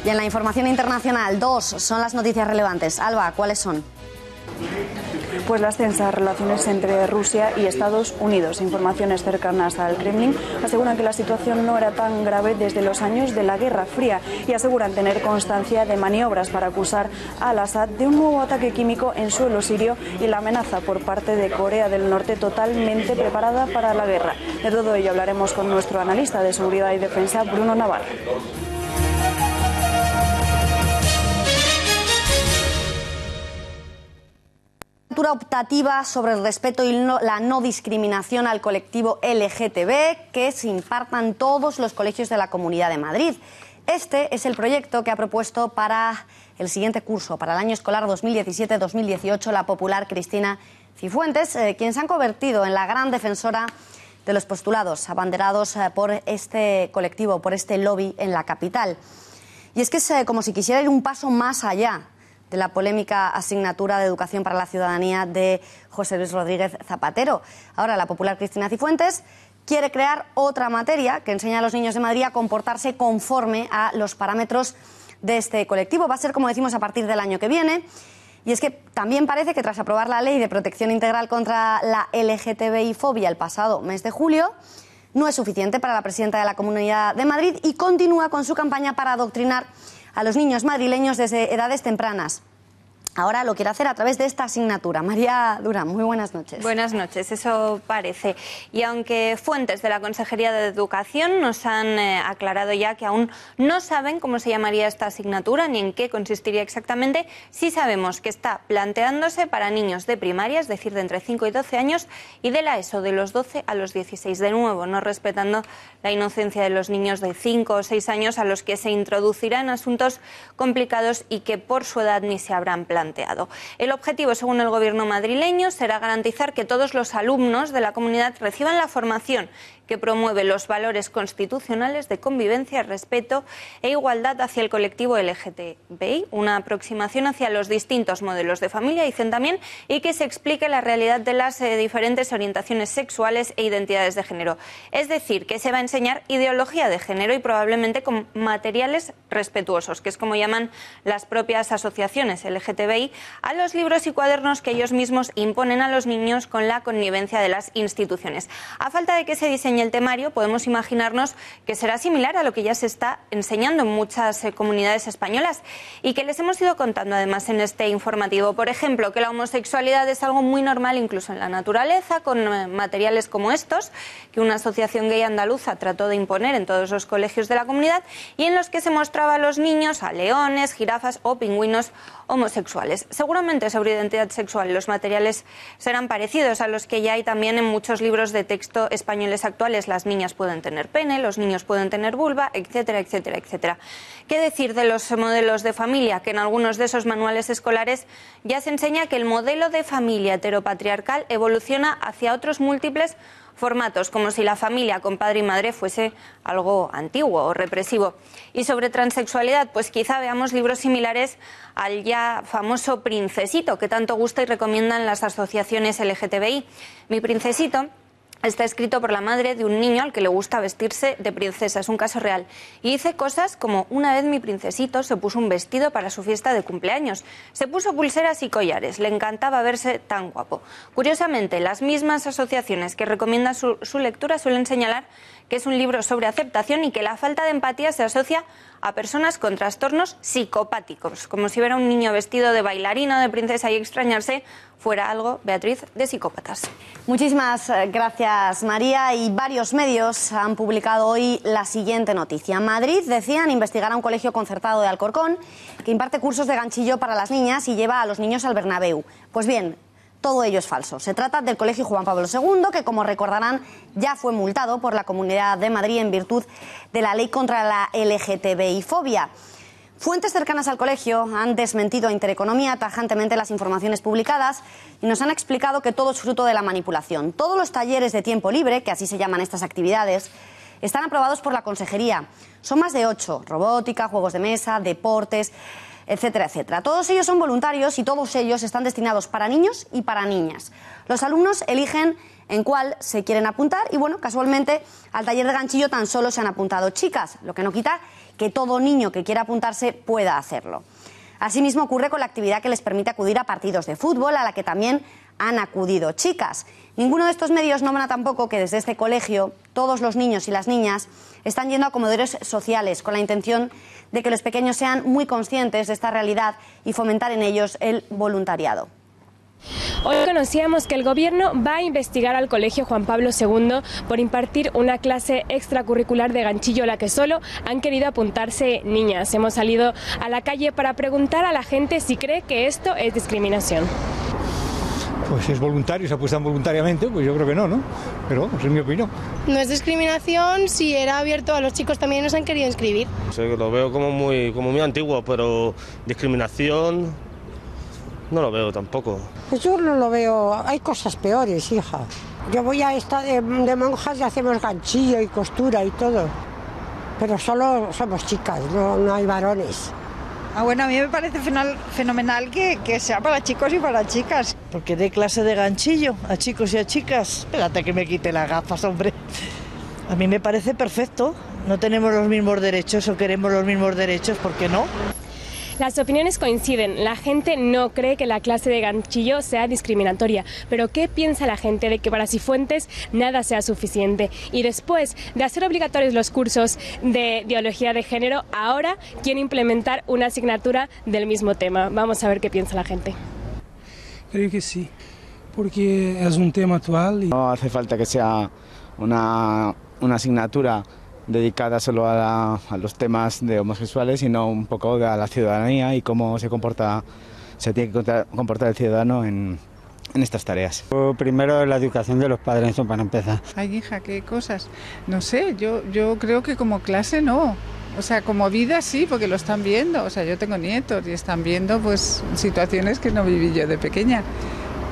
Y en la información internacional, 2 son las noticias relevantes. Alba, ¿cuáles son? Pues las tensas relaciones entre Rusia y Estados Unidos. Informaciones cercanas al Kremlin aseguran que la situación no era tan grave desde los años de la Guerra Fría y aseguran tener constancia de maniobras para acusar al Assad de un nuevo ataque químico en suelo sirio y la amenaza por parte de Corea del Norte totalmente preparada para la guerra. De todo ello hablaremos con nuestro analista de seguridad y defensa, Bruno Navarro. Optativa sobre el respeto y la no discriminación al colectivo LGTB que se imparta en todos los colegios de la Comunidad de Madrid. Este es el proyecto que ha propuesto para el siguiente curso, para el año escolar 2017-2018, la popular Cristina Cifuentes, quien se ha convertido en la gran defensora de los postulados abanderados por este colectivo, por este lobby en la capital. Y es que es como si quisiera ir un paso más allá de la polémica asignatura de Educación para la Ciudadanía de José Luis Rodríguez Zapatero. Ahora la popular Cristina Cifuentes quiere crear otra materia que enseña a los niños de Madrid a comportarse conforme a los parámetros de este colectivo. Va a ser, como decimos, a partir del año que viene. Y es que también parece que tras aprobar la Ley de Protección Integral contra la LGTBI-fobia el pasado mes de julio, no es suficiente para la presidenta de la Comunidad de Madrid y continúa con su campaña para adoctrinar a los niños madrileños desde edades tempranas. ahora lo quiere hacer a través de esta asignatura. María Durán, muy buenas noches. Buenas noches, eso parece. Y aunque fuentes de la Consejería de Educación nos han aclarado ya que aún no saben cómo se llamaría esta asignatura ni en qué consistiría exactamente, sí sabemos que está planteándose para niños de primaria, es decir, de entre 5 y 12 años, y de la ESO, de los 12 a los 16. De nuevo, no respetando la inocencia de los niños de 5 o 6 años a los que se introducirán asuntos complicados y que por su edad ni se habrán planteado. El objetivo, según el Gobierno madrileño, será garantizar que todos los alumnos de la comunidad reciban la formación que promueve los valores constitucionales de convivencia, respeto e igualdad hacia el colectivo LGTBI, una aproximación hacia los distintos modelos de familia, dicen también, y que se explique la realidad de las diferentes orientaciones sexuales e identidades de género. Es decir, que se va a enseñar ideología de género y probablemente con materiales respetuosos, que es como llaman las propias asociaciones LGTBI, a los libros y cuadernos que ellos mismos imponen a los niños con la connivencia de las instituciones. A falta de que se diseñe el temario, podemos imaginarnos que será similar a lo que ya se está enseñando en muchas comunidades españolas y que les hemos ido contando además en este informativo. Por ejemplo, que la homosexualidad es algo muy normal incluso en la naturaleza, con materiales como estos, que una asociación gay andaluza trató de imponer en todos los colegios de la comunidad y en los que se mostraba a los niños a leones, jirafas o pingüinos homosexuales. Seguramente sobre identidad sexual los materiales serán parecidos a los que ya hay también en muchos libros de texto españoles actuales. Las niñas pueden tener pene, los niños pueden tener vulva, etcétera, etcétera, etcétera. ¿Qué decir de los modelos de familia? Que en algunos de esos manuales escolares ya se enseña que el modelo de familia heteropatriarcal evoluciona hacia otros múltiples formatos, como si la familia con padre y madre fuese algo antiguo o represivo. Y sobre transexualidad, pues quizá veamos libros similares al ya famoso Princesito, que tanto gusta y recomiendan las asociaciones LGTBI. Mi Princesito está escrito por la madre de un niño al que le gusta vestirse de princesa, es un caso real. Y dice cosas como: una vez mi princesito se puso un vestido para su fiesta de cumpleaños, se puso pulseras y collares, le encantaba verse tan guapo. Curiosamente, las mismas asociaciones que recomiendan su lectura suelen señalar que es un libro sobre aceptación y que la falta de empatía se asocia a personas con trastornos psicopáticos, como si ver a un niño vestido de bailarina o de princesa y extrañarse fuera algo, Beatriz, de psicópatas. Muchísimas gracias, María. Y varios medios han publicado hoy la siguiente noticia. Madrid, decían, investigará un colegio concertado de Alcorcón que imparte cursos de ganchillo para las niñas y lleva a los niños al Bernabéu. Pues bien, todo ello es falso. Se trata del Colegio Juan Pablo II, que, como recordarán, ya fue multado por la Comunidad de Madrid en virtud de la ley contra la LGTBI-fobia. Fuentes cercanas al colegio han desmentido a Intereconomía tajantemente las informaciones publicadas y nos han explicado que todo es fruto de la manipulación. Todos los talleres de tiempo libre, que así se llaman estas actividades, están aprobados por la Consejería. Son más de 8: robótica, juegos de mesa, deportes, etcétera, etcétera. Todos ellos son voluntarios y todos ellos están destinados para niños y para niñas. Los alumnos eligen en cuál se quieren apuntar y, bueno, casualmente al taller de ganchillo tan solo se han apuntado chicas, lo que no quita que todo niño que quiera apuntarse pueda hacerlo. Asimismo ocurre con la actividad que les permite acudir a partidos de fútbol, a la que también han acudido chicas. Ninguno de estos medios nombra tampoco que desde este colegio todos los niños y las niñas están yendo a comedores sociales con la intención de que los pequeños sean muy conscientes de esta realidad y fomentar en ellos el voluntariado. Hoy conocíamos que el Gobierno va a investigar al Colegio Juan Pablo II por impartir una clase extracurricular de ganchillo a la que solo han querido apuntarse niñas. Hemos salido a la calle para preguntar a la gente si cree que esto es discriminación. Pues si es voluntario, se apuestan voluntariamente, pues yo creo que no, ¿no? Pero esa es mi opinión. No es discriminación si era abierto a los chicos también nos han querido inscribir. Sí, lo veo como muy antiguo, pero discriminación no lo veo tampoco. Pues yo no lo veo, hay cosas peores, hija. Yo voy a esta de monjas y hacemos ganchillo y costura y todo, pero solo somos chicas, no hay varones. Bueno, a mí me parece fenomenal que sea para chicos y para chicas. Porque dé clase de ganchillo a chicos y a chicas. Espérate que me quite las gafas, hombre. A mí me parece perfecto. No tenemos los mismos derechos o queremos los mismos derechos, ¿por qué no? Las opiniones coinciden. La gente no cree que la clase de ganchillo sea discriminatoria. Pero ¿qué piensa la gente de que para Cifuentes nada sea suficiente? Y después de hacer obligatorios los cursos de ideología de género, ahora quiere implementar una asignatura del mismo tema. Vamos a ver qué piensa la gente. Creo que sí, porque es un tema actual. No hace falta que sea una asignatura dedicada solo a los temas de homosexuales, sino un poco a la ciudadanía y cómo se tiene que comportar el ciudadano en estas tareas. Primero la educación de los padres, eso para empezar. Ay, hija, qué cosas. No sé, yo creo que como clase no. O sea, como vida sí, porque lo están viendo. O sea, yo tengo nietos y están viendo pues situaciones que no viví yo de pequeña.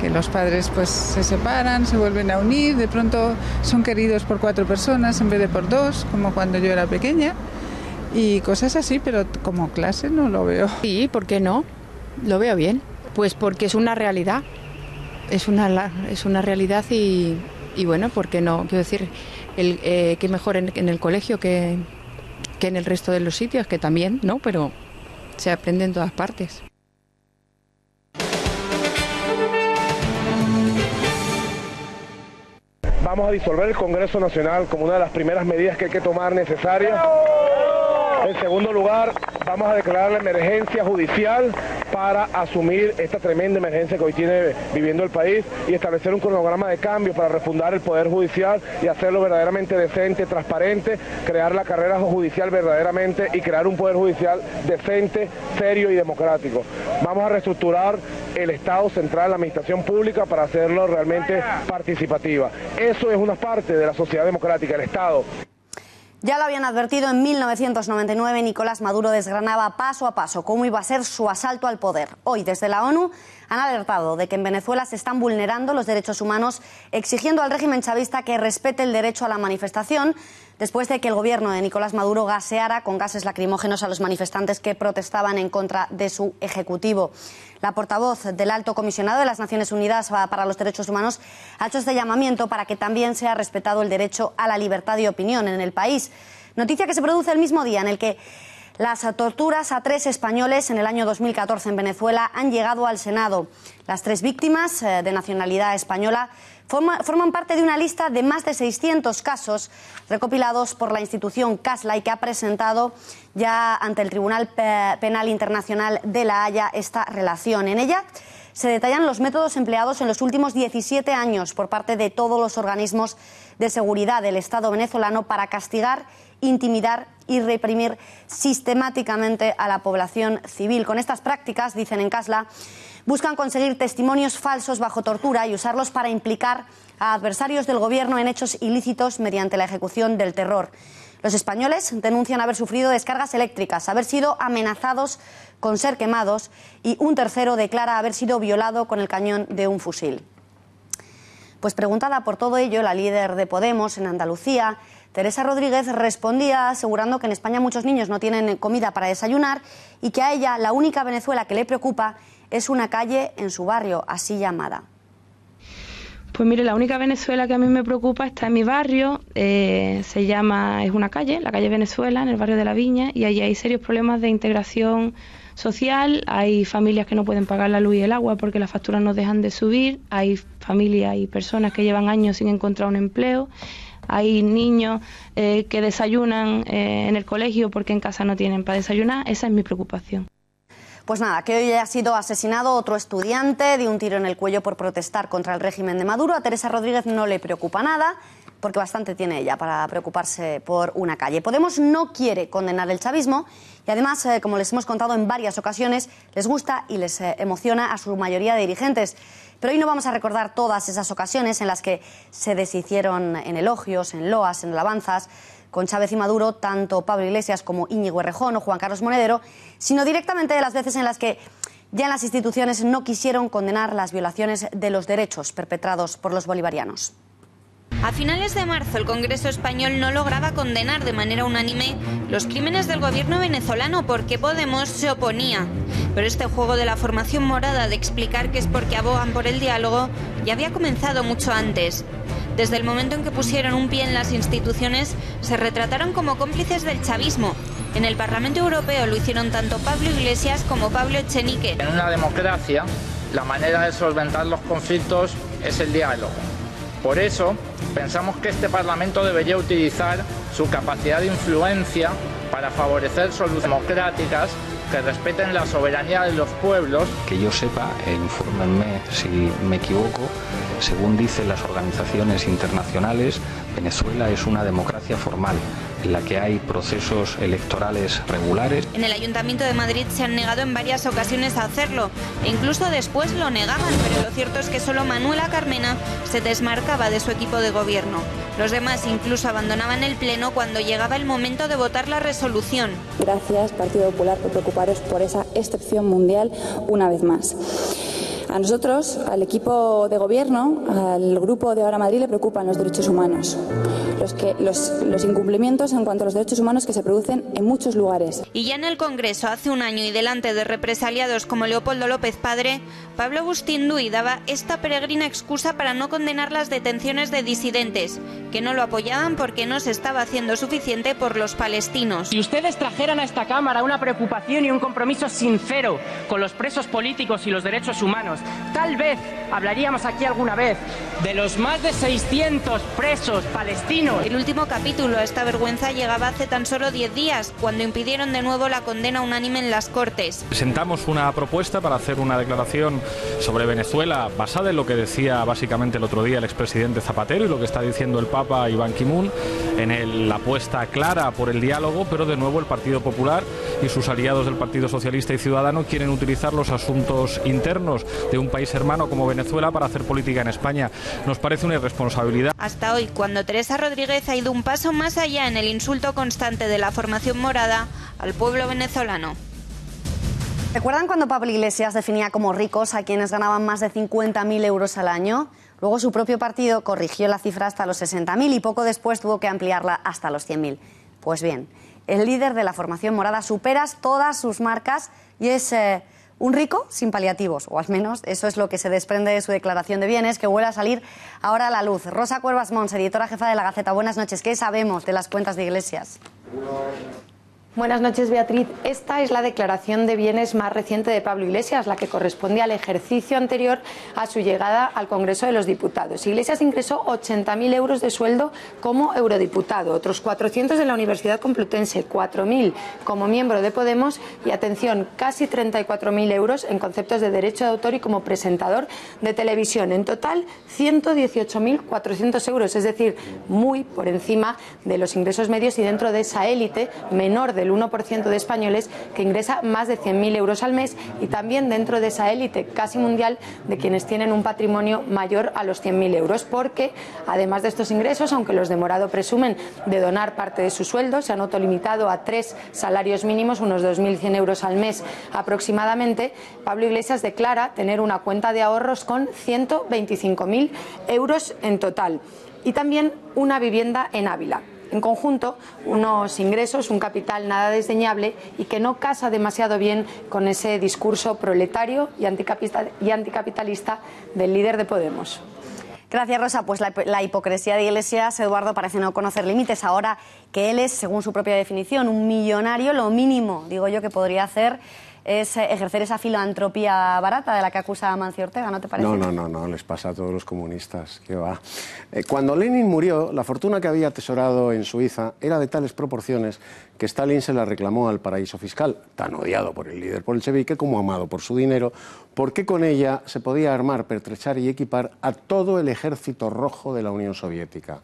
Que los padres pues se separan, se vuelven a unir, de pronto son queridos por 4 personas en vez de por 2, como cuando yo era pequeña, y cosas así, pero como clase no lo veo. Sí, ¿por qué no? Lo veo bien, pues porque es una realidad, es una realidad y bueno, ¿por qué no? Quiero decir, que mejor en el colegio que en el resto de los sitios, que también, ¿no? Pero se aprende en todas partes. Vamos a disolver el Congreso Nacional como una de las primeras medidas que hay que tomar necesarias. En segundo lugar, vamos a declarar la emergencia judicial para asumir esta tremenda emergencia que hoy tiene viviendo el país y establecer un cronograma de cambio para refundar el Poder Judicial y hacerlo verdaderamente decente, transparente, crear la carrera judicial verdaderamente y crear un Poder Judicial decente, serio y democrático. Vamos a reestructurar el Estado central, la administración pública, para hacerlo realmente participativa. Eso es una parte de la sociedad democrática, el Estado. Ya lo habían advertido en 1999, Nicolás Maduro desgranaba paso a paso cómo iba a ser su asalto al poder. Hoy, desde la ONU, han alertado de que en Venezuela se están vulnerando los derechos humanos, exigiendo al régimen chavista que respete el derecho a la manifestación, después de que el gobierno de Nicolás Maduro gaseara con gases lacrimógenos a los manifestantes que protestaban en contra de su ejecutivo. La portavoz del Alto Comisionado de las Naciones Unidas para los Derechos Humanos ha hecho este llamamiento para que también sea respetado el derecho a la libertad de opinión en el país. Noticia que se produce el mismo día en el que las torturas a 3 españoles en el año 2014 en Venezuela han llegado al Senado. Las 3 víctimas de nacionalidad española forman parte de una lista de más de 600 casos recopilados por la institución CASLA y que ha presentado ya ante el Tribunal Penal Internacional de La Haya esta relación. En ella se detallan los métodos empleados en los últimos 17 años por parte de todos los organismos de seguridad del Estado venezolano para castigar, intimidar y reprimir sistemáticamente a la población civil. Con estas prácticas, dicen en CASLA, buscan conseguir testimonios falsos bajo tortura y usarlos para implicar a adversarios del gobierno en hechos ilícitos mediante la ejecución del terror. Los españoles denuncian haber sufrido descargas eléctricas, haber sido amenazados con ser quemados y un tercero declara haber sido violado con el cañón de un fusil. Pues preguntada por todo ello, la líder de Podemos en Andalucía, Teresa Rodríguez, respondía asegurando que en España muchos niños no tienen comida para desayunar y que a ella la única Venezuela que le preocupa es una calle en su barrio, así llamada. Pues mire, la única Venezuela que a mí me preocupa está en mi barrio, es una calle, la calle Venezuela, en el barrio de La Viña, y allí hay serios problemas de integración social, hay familias que no pueden pagar la luz y el agua porque las facturas no dejan de subir, hay familias y personas que llevan años sin encontrar un empleo, hay niños que desayunan en el colegio porque en casa no tienen para desayunar. Esa es mi preocupación. Pues nada, que hoy ha sido asesinado otro estudiante de un tiro en el cuello por protestar contra el régimen de Maduro. A Teresa Rodríguez no le preocupa nada, porque bastante tiene ella para preocuparse por una calle. Podemos no quiere condenar el chavismo y además, como les hemos contado en varias ocasiones, les gusta y les emociona a su mayoría de dirigentes. Pero hoy no vamos a recordar todas esas ocasiones en las que se deshicieron en elogios, en loas, en alabanzas con Chávez y Maduro, tanto Pablo Iglesias como Íñigo Errejón o Juan Carlos Monedero, sino directamente de las veces en las que ya en las instituciones no quisieron condenar las violaciones de los derechos perpetrados por los bolivarianos. A finales de marzo, el Congreso español no lograba condenar de manera unánime los crímenes del gobierno venezolano porque Podemos se oponía. Pero este juego de la formación morada de explicar que es porque abogan por el diálogo ya había comenzado mucho antes. Desde el momento en que pusieron un pie en las instituciones, se retrataron como cómplices del chavismo. En el Parlamento Europeo lo hicieron tanto Pablo Iglesias como Pablo Echenique. En una democracia, la manera de solventar los conflictos es el diálogo. Por eso, pensamos que este Parlamento debería utilizar su capacidad de influencia para favorecer soluciones democráticas que respeten la soberanía de los pueblos. Que yo sepa, infórmenme si me equivoco, según dicen las organizaciones internacionales, Venezuela es una democracia formal, en la que hay procesos electorales regulares. En el Ayuntamiento de Madrid se han negado en varias ocasiones a hacerlo, e incluso después lo negaban, pero lo cierto es que solo Manuela Carmena se desmarcaba de su equipo de gobierno. Los demás incluso abandonaban el Pleno cuando llegaba el momento de votar la resolución. Gracias, Partido Popular, por preocuparos por esa excepción mundial una vez más. A nosotros, al equipo de gobierno, al Grupo de Ahora Madrid, le preocupan los derechos humanos, los incumplimientos en cuanto a los derechos humanos que se producen en muchos lugares. Y ya en el Congreso, hace un año y delante de represaliados como Leopoldo López Padre, Pablo Agustín Duy daba esta peregrina excusa para no condenar las detenciones de disidentes, que no lo apoyaban porque no se estaba haciendo suficiente por los palestinos. Si ustedes trajeran a esta Cámara una preocupación y un compromiso sincero con los presos políticos y los derechos humanos, tal vez hablaríamos aquí alguna vez de los más de 600 presos palestinos. El último capítulo a esta vergüenza llegaba hace tan solo 10 días, cuando impidieron de nuevo la condena unánime en las Cortes. Presentamos una propuesta para hacer una declaración sobre Venezuela basada en lo que decía básicamente el otro día el expresidente Zapatero y lo que está diciendo el Papa y Ban Ki-moon, en la apuesta clara por el diálogo, pero de nuevo el Partido Popular y sus aliados del Partido Socialista y Ciudadano quieren utilizar los asuntos internos de un país hermano como Venezuela para hacer política en España. Nos parece una irresponsabilidad. Hasta hoy, cuando Teresa Rodríguez ha ido un paso más allá en el insulto constante de la formación morada al pueblo venezolano. ¿Recuerdan cuando Pablo Iglesias definía como ricos a quienes ganaban más de 50.000 euros al año? Luego su propio partido corrigió la cifra hasta los 60.000 y poco después tuvo que ampliarla hasta los 100.000. Pues bien, el líder de la formación morada supera todas sus marcas y es un rico sin paliativos, o al menos eso es lo que se desprende de su declaración de bienes, que vuelve a salir ahora a la luz. Rosa Cuervas Mons, editora jefa de La Gaceta. Buenas noches. ¿Qué sabemos de las cuentas de Iglesias? Buenas noches, Beatriz. Esta es la declaración de bienes más reciente de Pablo Iglesias, la que corresponde al ejercicio anterior a su llegada al Congreso de los Diputados. Iglesias ingresó 80.000 euros de sueldo como eurodiputado, otros 400 en la Universidad Complutense, 4.000 como miembro de Podemos y, atención, casi 34.000 euros en conceptos de derecho de autor y como presentador de televisión. En total, 118.400 euros, es decir, muy por encima de los ingresos medios y dentro de esa élite menor del 1% de españoles que ingresa más de 100.000 euros al mes y también dentro de esa élite casi mundial de quienes tienen un patrimonio mayor a los 100.000 euros, porque además de estos ingresos, aunque los de morado presumen de donar parte de su sueldo, se han autolimitado a 3 salarios mínimos, unos 2.100 euros al mes aproximadamente, Pablo Iglesias declara tener una cuenta de ahorros con 125.000 euros en total y también una vivienda en Ávila. En conjunto, unos ingresos, un capital nada desdeñable y que no casa demasiado bien con ese discurso proletario y anticapitalista del líder de Podemos. Gracias, Rosa. Pues la hipocresía de Iglesias, Eduardo, parece no conocer límites. Ahora que él es, según su propia definición, un millonario, lo mínimo, digo yo, que podría hacer es ejercer esa filantropía barata de la que acusa a Amancio Ortega, ¿no te parece? No, les pasa a todos los comunistas, ¿qué va? Cuando Lenin murió, la fortuna que había atesorado en Suiza era de tales proporciones que Stalin se la reclamó al paraíso fiscal, tan odiado por el líder bolchevique como amado por su dinero, porque con ella se podía armar, pertrechar y equipar a todo el ejército rojo de la Unión Soviética.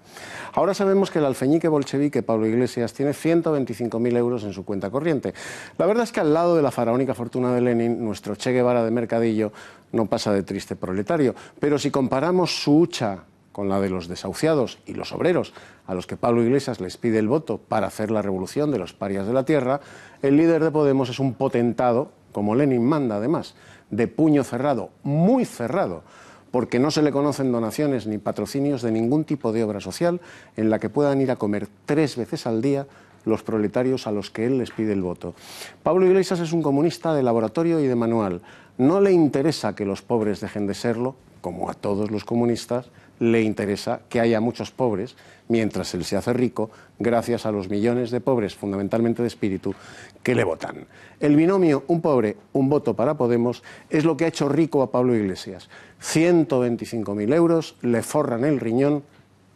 Ahora sabemos que el alfeñique bolchevique Pablo Iglesias tiene 125.000 euros en su cuenta corriente. La verdad es que al lado de la faraónica fortuna de Lenin, nuestro Che Guevara de Mercadillo no pasa de triste proletario. Pero si comparamos su hucha con la de los desahuciados y los obreros, a los que Pablo Iglesias les pide el voto para hacer la revolución de los parias de la tierra, el líder de Podemos es un potentado, como Lenin manda además, de puño cerrado, muy cerrado, porque no se le conocen donaciones ni patrocinios de ningún tipo de obra social en la que puedan ir a comer 3 veces al día los proletarios a los que él les pide el voto. Pablo Iglesias es un comunista de laboratorio y de manual. No le interesa que los pobres dejen de serlo, como a todos los comunistas, le interesa que haya muchos pobres, mientras él se hace rico gracias a los millones de pobres, fundamentalmente de espíritu, que le votan. El binomio un pobre, un voto para Podemos es lo que ha hecho rico a Pablo Iglesias. 125.000 euros, le forran el riñón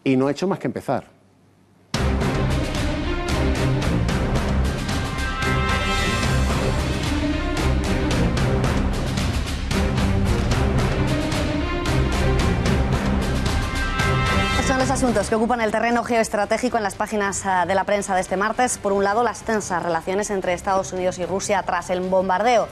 y no ha hecho más que empezar. Son los asuntos que ocupan el terreno geoestratégico en las páginas de la prensa de este martes. Por un lado, las tensas relaciones entre Estados Unidos y Rusia tras el bombardeo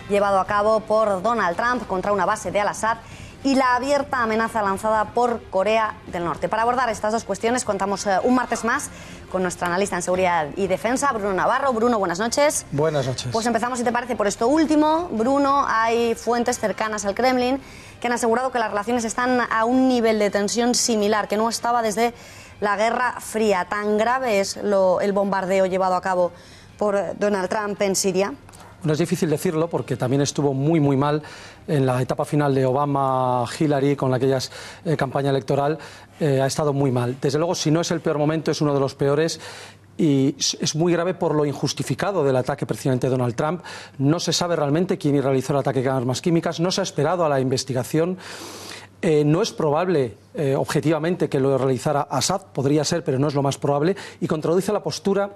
llevado a cabo por Donald Trump contra una base de Al-Assad y la abierta amenaza lanzada por Corea del Norte. Para abordar estas dos cuestiones contamos un martes más con nuestro analista en seguridad y defensa, Bruno Navarro. Bruno, buenas noches. Buenas noches. Pues empezamos, si te parece, por esto último. Bruno, hay fuentes cercanas al Kremlin que han asegurado que las relaciones están a un nivel de tensión similar, que no estaba desde la Guerra Fría. ¿Tan grave es el bombardeo llevado a cabo por Donald Trump en Siria? No es difícil decirlo porque también estuvo muy mal en la etapa final de Obama-Hillary con aquella campaña electoral. Ha estado muy mal. Desde luego, si no es el peor momento, es uno de los peores. Y es muy grave por lo injustificado del ataque precisamente de Donald Trump. No se sabe realmente quién realizó el ataque con armas químicas, no se ha esperado a la investigación. No es probable, objetivamente, que lo realizara Assad, podría ser, pero no es lo más probable, y contradice la postura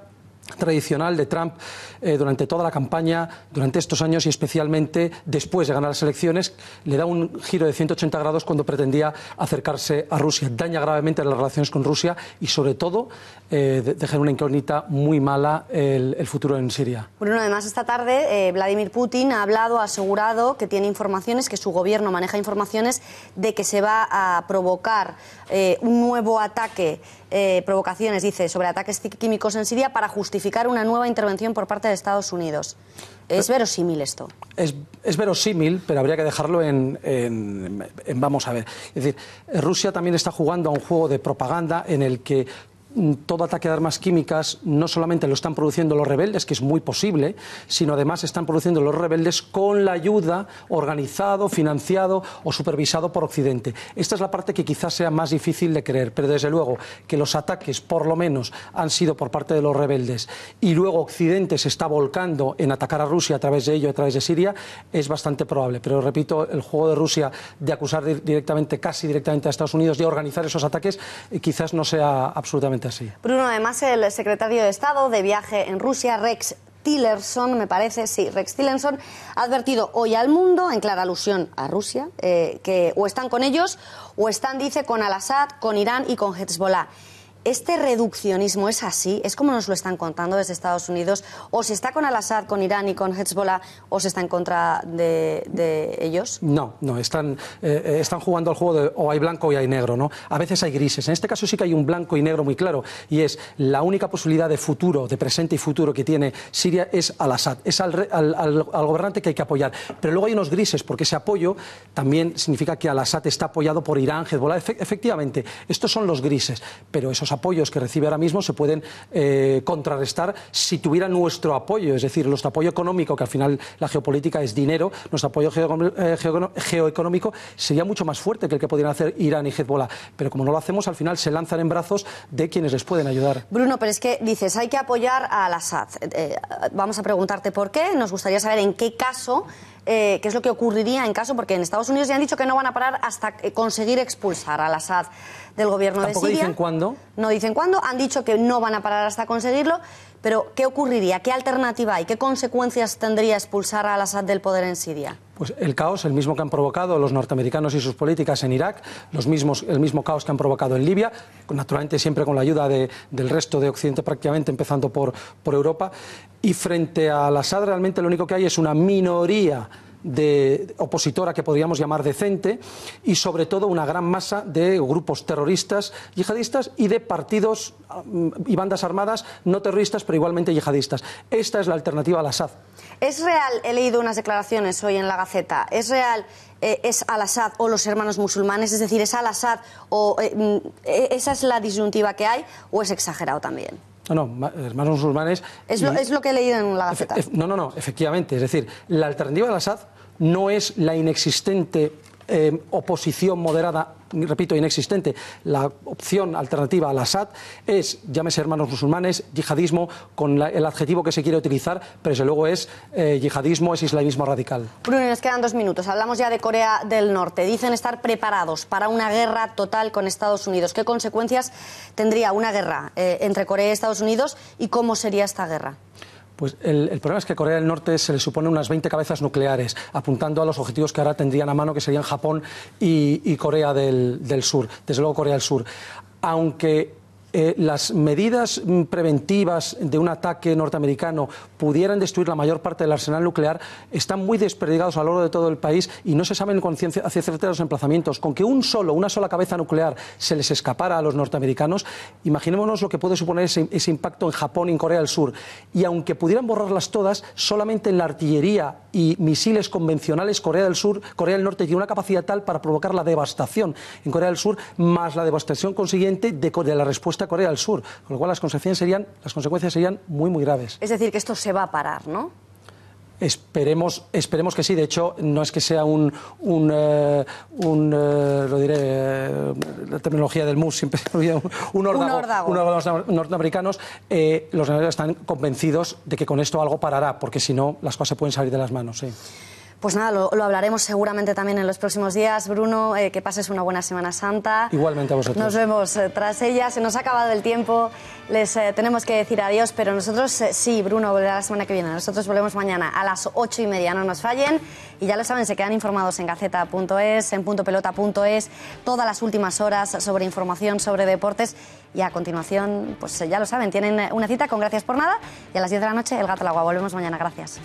tradicional de Trump durante toda la campaña, durante estos años y especialmente después de ganar las elecciones. Le da un giro de 180 grados cuando pretendía acercarse a Rusia. Daña gravemente las relaciones con Rusia y sobre todo deja una incógnita muy mala el futuro en Siria. Bruno, además esta tarde Vladimir Putin ha asegurado que tiene informaciones, que su gobierno maneja informaciones de que se va a provocar un nuevo ataque, provocaciones, dice, sobre ataques químicos en Siria para justificar una nueva intervención por parte de Estados Unidos. ¿Es verosímil esto? Es verosímil, pero habría que dejarlo en vamos a ver. Es decir, Rusia también está jugando a un juego de propaganda en el que todo ataque de armas químicas no solamente lo están produciendo los rebeldes, que es muy posible, sino además están produciendo los rebeldes con la ayuda, organizado, financiado o supervisado por Occidente. Esta es la parte que quizás sea más difícil de creer, pero desde luego que los ataques por lo menos han sido por parte de los rebeldes y luego Occidente se está volcando en atacar a Rusia a través de ello, a través de Siria, es bastante probable. Pero repito, el juego de Rusia de acusar casi directamente a Estados Unidos de organizar esos ataques quizás no sea absolutamente así. Bruno, además el secretario de Estado de viaje en Rusia, Rex Tillerson, me parece, sí, Rex Tillerson, ha advertido hoy al mundo, en clara alusión a Rusia, que o están con ellos o están, dice, con Al-Assad, con Irán y con Hezbollah. ¿Este reduccionismo es así? ¿Es como nos lo están contando desde Estados Unidos? ¿O se está con Al-Assad, con Irán y con Hezbollah, o se está en contra de ellos? No, están jugando al juego de o hay blanco o hay negro, ¿no? A veces hay grises. En este caso sí que hay un blanco y negro muy claro, y es la única posibilidad de futuro, de presente y futuro que tiene Siria es Al-Assad, es al gobernante que hay que apoyar. Pero luego hay unos grises, porque ese apoyo también significa que Al-Assad está apoyado por Irán, Hezbollah. Efectivamente, estos son los grises, pero esos apoyos que recibe ahora mismo se pueden contrarrestar si tuviera nuestro apoyo, es decir, nuestro apoyo económico, que al final la geopolítica es dinero, nuestro apoyo geoeconómico sería mucho más fuerte que el que podrían hacer Irán y Hezbollah, pero como no lo hacemos, al final se lanzan en brazos de quienes les pueden ayudar. Bruno, pero es que dices, hay que apoyar a Al-Assad. Vamos a preguntarte por qué, nos gustaría saber en qué caso, qué es lo que ocurriría en caso, porque en Estados Unidos ya han dicho que no van a parar hasta conseguir expulsar a Al-Assad del gobierno de Siria. ¿Tampoco dicen cuándo? No dicen cuándo, han dicho que no van a parar hasta conseguirlo, pero ¿qué ocurriría? ¿Qué alternativa hay? ¿Qué consecuencias tendría expulsar a Al-Assad del poder en Siria? Pues el caos, el mismo que han provocado los norteamericanos y sus políticas en Irak, el mismo caos que han provocado en Libia, naturalmente siempre con la ayuda del resto de Occidente prácticamente, empezando por Europa. Y frente a Al-Assad realmente lo único que hay es una minoría de opositora que podríamos llamar decente y sobre todo una gran masa de grupos terroristas, yihadistas y de partidos y bandas armadas no terroristas pero igualmente yihadistas. Esta es la alternativa al Assad. ¿Es real? He leído unas declaraciones hoy en La Gaceta. ¿Es real? ¿Es Al-Assad o los hermanos musulmanes? Es decir, ¿es Al-Assad o esa es la disyuntiva que hay o es exagerado también? No, hermanos musulmanes... Es lo que he leído en La Gaceta. No, efectivamente. Es decir, la alternativa al Assad no es la inexistente oposición moderada, repito, inexistente. La opción alternativa al Assad es, llámese hermanos musulmanes, yihadismo, con el adjetivo que se quiere utilizar, pero desde luego es yihadismo, es islamismo radical. Bruno, nos quedan 2 minutos. Hablamos ya de Corea del Norte. Dicen estar preparados para una guerra total con Estados Unidos. ¿Qué consecuencias tendría una guerra entre Corea y Estados Unidos y cómo sería esta guerra? Pues el problema es que a Corea del Norte se le supone unas 20 cabezas nucleares, apuntando a los objetivos que ahora tendrían a mano, que serían Japón y Corea del Sur, desde luego Corea del Sur. Aunque las medidas preventivas de un ataque norteamericano pudieran destruir la mayor parte del arsenal nuclear, están muy desperdigados a lo largo de todo el país y no se saben con ciencia cierta los emplazamientos. Con que una sola cabeza nuclear se les escapara a los norteamericanos, imaginémonos lo que puede suponer ese impacto en Japón y en Corea del Sur. Y aunque pudieran borrarlas todas, solamente en la artillería y misiles convencionales Corea del Norte tiene una capacidad tal para provocar la devastación en Corea del Sur, más la devastación consiguiente de la respuesta a Corea del Sur, con lo cual las consecuencias serían muy, muy graves. Es decir, que esto se va a parar, ¿no? Esperemos que sí. De hecho, no es que sea lo diré, la terminología del MUS, siempre un órdago de los norteamericanos. Los norteamericanos están convencidos de que con esto algo parará, porque si no, las cosas se pueden salir de las manos, sí. Pues nada, lo hablaremos seguramente también en los próximos días. Bruno, que pases una buena Semana Santa. Igualmente a vosotros. Nos vemos tras ella. Se nos ha acabado el tiempo. Les tenemos que decir adiós, pero nosotros sí, Bruno volverá la semana que viene. Nosotros volvemos mañana a las 8:30, no nos fallen. Y ya lo saben, se quedan informados en gaceta.es, en puntopelota.es, todas las últimas horas sobre información sobre deportes. Y a continuación, pues ya lo saben, tienen una cita con Gracias por Nada. Y a las 10 de la noche, El Gato al Agua. Volvemos mañana. Gracias.